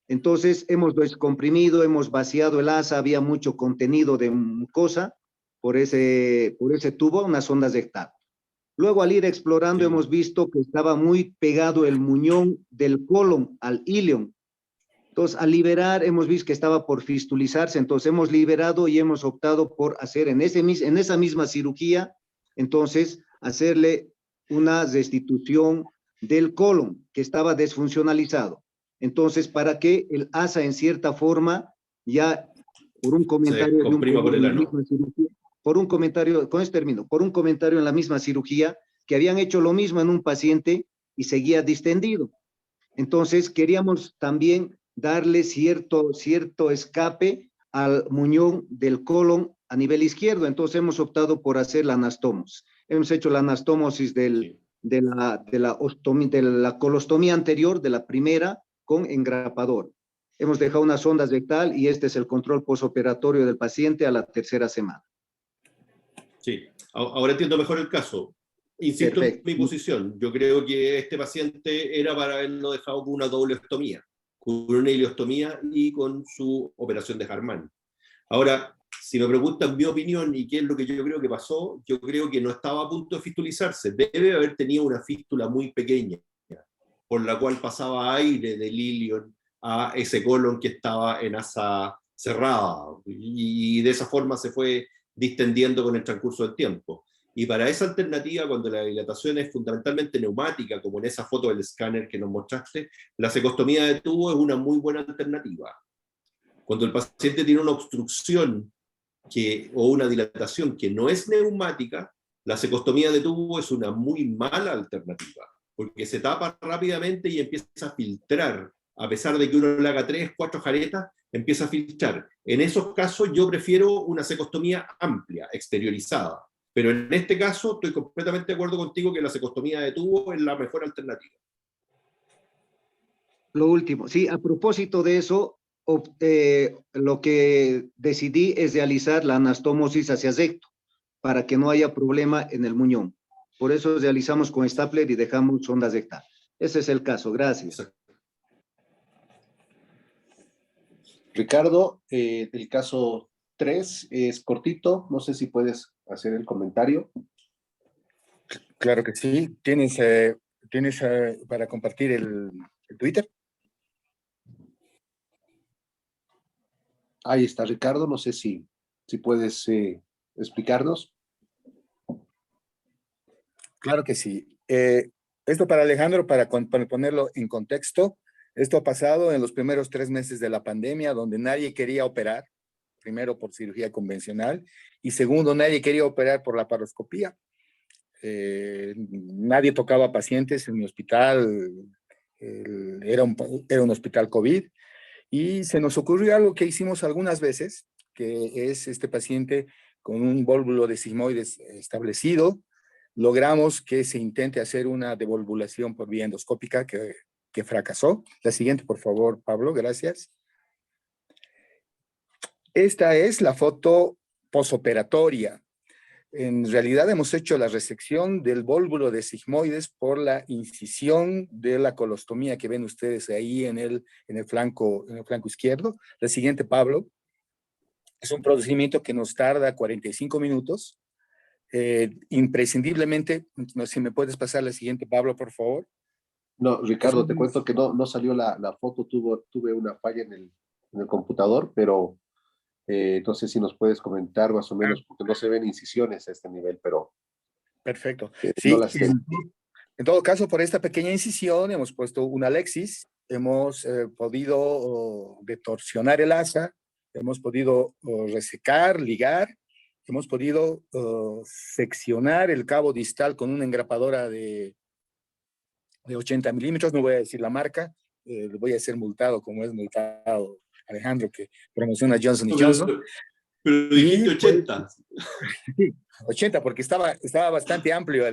C: Entonces, hemos descomprimido, hemos vaciado el asa, había mucho contenido de mucosa por ese tubo, unas ondas rectales. Luego, al ir explorando, hemos visto que estaba muy pegado el muñón del colon al íleon. Entonces, al liberar, hemos visto que estaba por fistulizarse, entonces hemos liberado y hemos optado por hacer en esa misma cirugía, entonces, hacerle una restitución del colon que estaba desfuncionalizado. Entonces, para que el asa, en cierta forma, ya por un comentario de un misma cirugía, por un comentario, con esto termino, por un comentario en la misma cirugía, que habían hecho lo mismo en un paciente y seguía distendido. Entonces, queríamos también darle cierto escape al muñón del colon a nivel izquierdo. Entonces, hemos optado por hacer la anastomosis. Hemos hecho la anastomosis de la colostomía anterior, de la primera, con engrapador. Hemos dejado una sonda rectal y este es el control postoperatorio del paciente a la 3ª semana.
B: Sí, ahora entiendo mejor el caso. Insisto en mi posición. Yo creo que este paciente era para haberlo dejado con una doble ostomía, con una ileostomía y con su operación de Harman. Ahora, si me preguntan mi opinión y qué es lo que yo creo que pasó, yo creo que no estaba a punto de fistulizarse. Debe haber tenido una fístula muy pequeña, por la cual pasaba aire del ilion a ese colon que estaba en asa cerrada. Y de esa forma se fue distendiendo con el transcurso del tiempo. Y para esa alternativa, cuando la dilatación es fundamentalmente neumática, como en esa foto del escáner que nos mostraste, la cecostomía de tubo es una muy buena alternativa. Cuando el paciente tiene una obstrucción o una dilatación que no es neumática, la cecostomía de tubo es una muy mala alternativa, porque se tapa rápidamente y empieza a filtrar. A pesar de que uno le haga 3, 4 jaretas, empieza a filtrar. En esos casos yo prefiero una cecostomía amplia, exteriorizada. Pero en este caso estoy completamente de acuerdo contigo que la cecostomía de tubo es la mejor alternativa.
C: Lo último, sí, a propósito de eso, lo que decidí es realizar la anastomosis hacia recto, para que no haya problema en el muñón. Por eso realizamos con stapler y dejamos sonda rectal. Ese es el caso, gracias.
B: Exacto.
A: Ricardo, el caso 3 es cortito, no sé si puedes hacer el comentario.
D: Claro que sí. ¿Tienes para compartir el Twitter?
A: Ahí está, Ricardo, no sé si puedes explicarnos.
D: Claro que sí. Esto para Alejandro, para ponerlo en contexto, esto ha pasado en los primeros 3 meses de la pandemia, donde nadie quería operar, primero por cirugía convencional, y segundo, nadie quería operar por la laparoscopía. Nadie tocaba pacientes en mi hospital, era un hospital COVID, y se nos ocurrió algo que hicimos algunas veces, que es este paciente con un vólvulo de sigmoides establecido. Logramos que se intente hacer una devolvulación por vía endoscópica que fracasó. La siguiente, por favor, Pablo, gracias. Esta es la foto posoperatoria. En realidad hemos hecho la resección del vólvulo de sigmoides por la incisión de la colostomía que ven ustedes ahí en el flanco izquierdo. La siguiente, Pablo. Es un procedimiento que nos tarda 45 minutos. Imprescindiblemente, no sé si me puedes pasar la siguiente, Pablo, por favor.
A: No, Ricardo, te cuento que no salió la foto, tuve una falla en el computador, pero no sé si nos puedes comentar más o menos, porque no se ven incisiones a este nivel, pero
D: perfecto. Sí,
A: no las tengo.
D: En todo caso, por esta pequeña incisión hemos puesto una Alexis, hemos podido detorsionar el asa, hemos podido resecar, ligar, hemos podido seccionar el cabo distal con una engrapadora de 80 milímetros, no voy a decir la marca, voy a ser multado como es multado Alejandro, que promociona Johnson & Johnson.
B: Pero dijiste 80.
D: Sí, 80, porque estaba bastante amplio.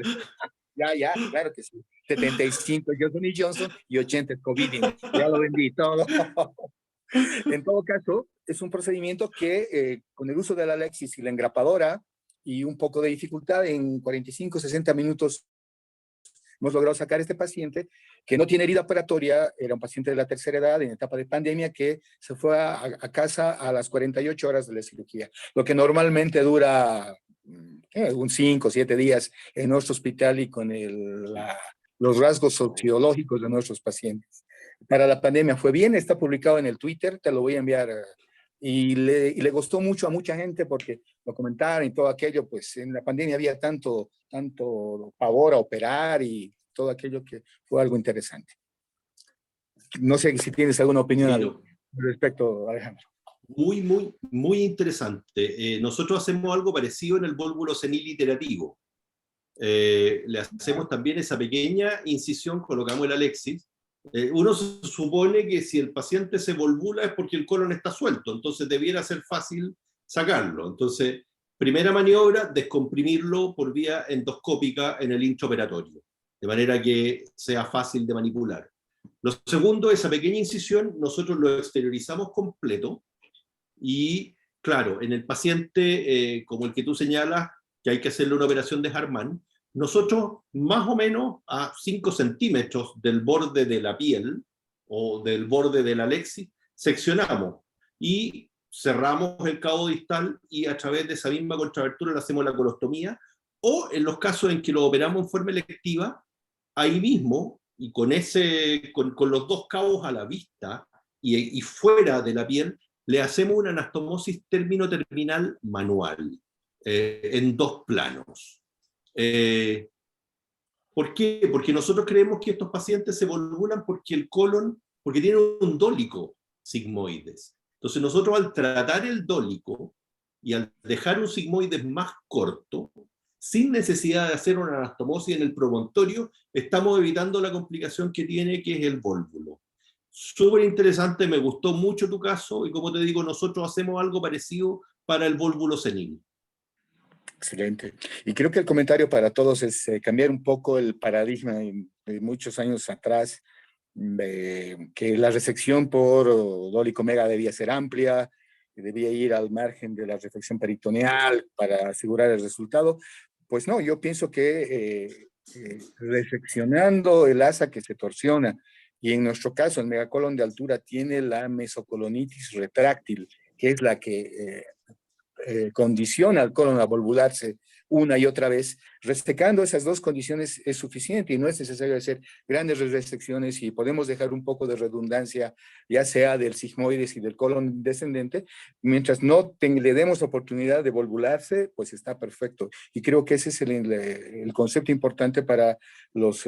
D: Ya, claro que sí. 75 Johnson & Johnson y 80 COVID. Ya lo vendí todo. En todo caso, es un procedimiento que con el uso de la Alexis y la engrapadora y un poco de dificultad, en 45, 60 minutos hemos logrado sacar a este paciente que no tiene herida operatoria, era un paciente de la tercera edad en etapa de pandemia que se fue a casa a las 48 horas de la cirugía, lo que normalmente dura un 5 o 7 días en nuestro hospital y con los rasgos sociológicos de nuestros pacientes. Para la pandemia fue bien, está publicado en el Twitter, te lo voy a enviar. Y le gustó mucho a mucha gente porque lo comentaron y todo aquello, pues en la pandemia había tanto pavor a operar y todo aquello que fue algo interesante. No sé si tienes alguna opinión al respecto, Alejandro.
B: Muy interesante. Nosotros hacemos algo parecido en el vólvulo senil iterativo. Le hacemos también esa pequeña incisión, colocamos el Alexis. Uno se supone que si el paciente se volvula es porque el colon está suelto, entonces debiera ser fácil sacarlo. Entonces, primera maniobra, descomprimirlo por vía endoscópica en el intraoperatorio, de manera que sea fácil de manipular. Lo segundo, esa pequeña incisión, nosotros lo exteriorizamos completo y, claro, en el paciente como el que tú señalas, que hay que hacerle una operación de Harman, nosotros más o menos a 5 centímetros del borde de la piel o del borde del Alexis, seccionamos y cerramos el cabo distal y a través de esa misma contrabertura le hacemos la colostomía, o en los casos en que lo operamos en forma electiva, ahí mismo, y con los dos cabos a la vista y fuera de la piel, le hacemos una anastomosis término-terminal manual, en 2 planos. ¿Por qué? Porque nosotros creemos que estos pacientes se volvulan porque el colon, porque tienen un dólico sigmoides. Entonces nosotros al tratar el dólico y al dejar un sigmoides más corto, sin necesidad de hacer una anastomosis en el promontorio, estamos evitando la complicación que tiene, que es el vólvulo. Súper interesante, me gustó mucho tu caso, y como te digo, nosotros hacemos algo parecido para el vólvulo senil.
D: Excelente. Y creo que el comentario para todos es cambiar un poco el paradigma de muchos años atrás, que la resección por dólico mega debía ser amplia, debía ir al margen de la resección peritoneal para asegurar el resultado. Pues no, yo pienso que reseccionando el asa que se torsiona, y en nuestro caso el megacolon de altura tiene la mesocolonitis retráctil, que es la que condiciona al colon a volvularse una y otra vez. Resecando esas dos condiciones es suficiente y no es necesario hacer grandes resecciones, y podemos dejar un poco de redundancia, ya sea del sigmoides y del colon descendente, mientras no le demos oportunidad de volvularse, pues está perfecto. Y creo que ese es el concepto importante para los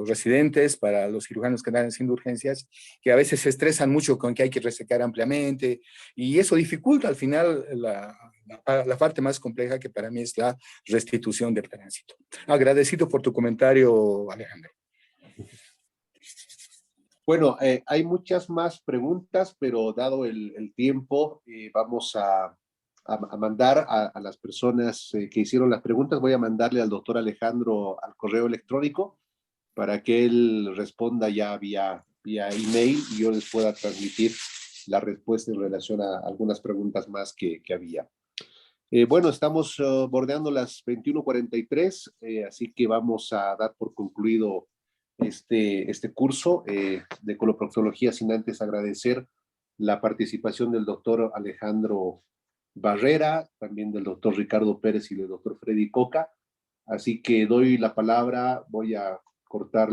D: residentes, para los cirujanos que andan haciendo urgencias, que a veces se estresan mucho con que hay que resecar ampliamente, y eso dificulta al final la parte más compleja, que para mí es la restitución del tránsito. Agradecido por tu comentario, Alejandro.
A: Bueno, hay muchas más preguntas, pero dado el tiempo, vamos a mandar a las personas que hicieron las preguntas, voy a mandarle al doctor Alejandro al correo electrónico para que él responda ya vía email y yo les pueda transmitir la respuesta en relación a algunas preguntas más que había. Bueno, estamos bordeando las 21:43, así que vamos a dar por concluido este curso de coloproctología, sin antes agradecer la participación del doctor Alejandro Barrera, también del doctor Ricardo Pérez y del doctor Freddy Coca. Así que doy la palabra, voy a cortar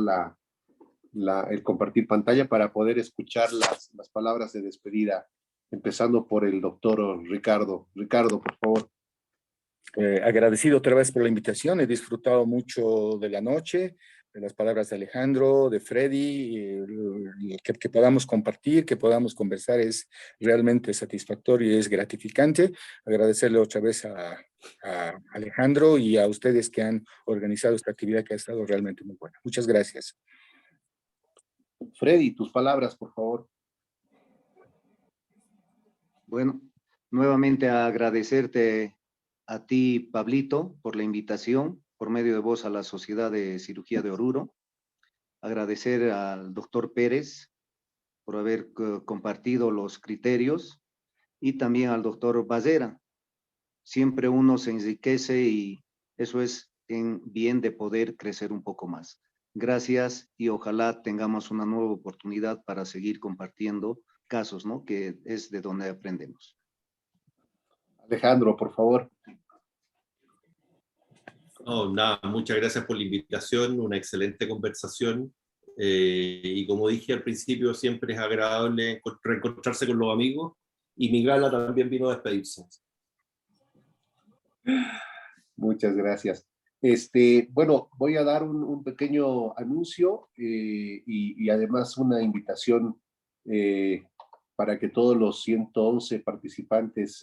A: el compartir pantalla para poder escuchar las palabras de despedida, empezando por el doctor Ricardo. Ricardo, por favor.
D: Agradecido otra vez por la invitación, he disfrutado mucho de la noche, de las palabras de Alejandro, de Freddy, que podamos compartir, que podamos conversar es realmente satisfactorio y es gratificante. Agradecerle otra vez a Alejandro y a ustedes que han organizado esta actividad, que ha estado realmente muy buena. Muchas gracias.
A: Freddy, tus palabras, por favor.
C: Bueno, nuevamente agradecerte a ti, Pablito, por la invitación, por medio de vos a la Sociedad de Cirugía de Oruro. Agradecer al doctor Pérez por haber compartido los criterios, y también al doctor Bazera. Siempre uno se enriquece y eso es en bien de poder crecer un poco más. Gracias, y ojalá tengamos una nueva oportunidad para seguir compartiendo casos, ¿no? Que es de donde aprendemos.
A: Alejandro, por favor.
B: No, nada, muchas gracias por la invitación, una excelente conversación. Y como dije al principio, siempre es agradable reencontrarse con los amigos, y mi gala también vino a despedirse.
A: Muchas gracias. Bueno, voy a dar un pequeño anuncio y además una invitación para que todos los 111 participantes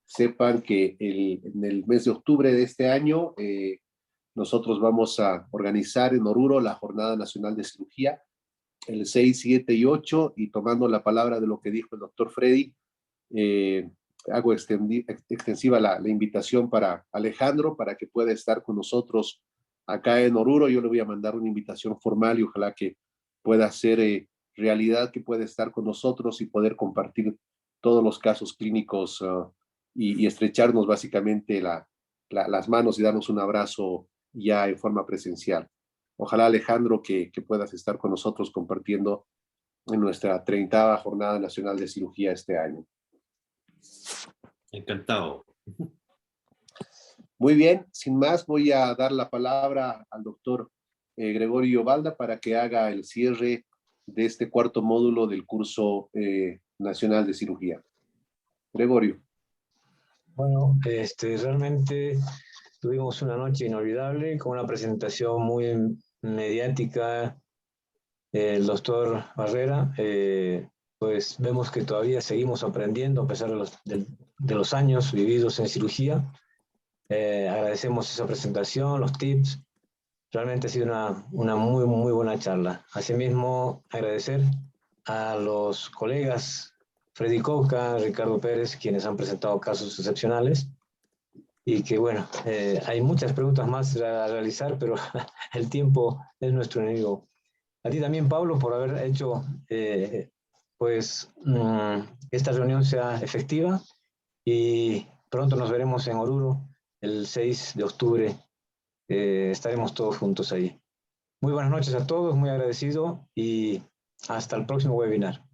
A: sepan que en el mes de octubre de este año nosotros vamos a organizar en Oruro la Jornada Nacional de Cirugía, el 6, 7 y 8, y tomando la palabra de lo que dijo el doctor Freddy, hago extensiva la invitación para Alejandro para que pueda estar con nosotros acá en Oruro. Yo le voy a mandar una invitación formal y ojalá que pueda ser realidad, que pueda estar con nosotros y poder compartir todos los casos clínicos y estrecharnos básicamente las manos y darnos un abrazo ya en forma presencial. Ojalá, Alejandro, que puedas estar con nosotros compartiendo en nuestra 30ª Jornada Nacional de Cirugía este año.
B: Encantado.
A: Muy bien, sin más voy a dar la palabra al doctor Gregorio Balda para que haga el cierre de este 4º módulo del curso nacional de cirugía. Gregorio.
E: Bueno, realmente tuvimos una noche inolvidable con una presentación muy mediática. El doctor Barrera, pues vemos que todavía seguimos aprendiendo a pesar de los años vividos en cirugía. Agradecemos esa presentación, los tips. Realmente ha sido una muy buena charla. Asimismo, agradecer a los colegas Freddy Coca, Ricardo Pérez, quienes han presentado casos excepcionales. Y que bueno, hay muchas preguntas más a realizar, pero el tiempo es nuestro enemigo. A ti también, Pablo, por haber hecho esta reunión sea efectiva, y pronto nos veremos en Oruro el 6 de octubre. Estaremos todos juntos ahí. Muy buenas noches a todos, muy agradecido y hasta el próximo webinar.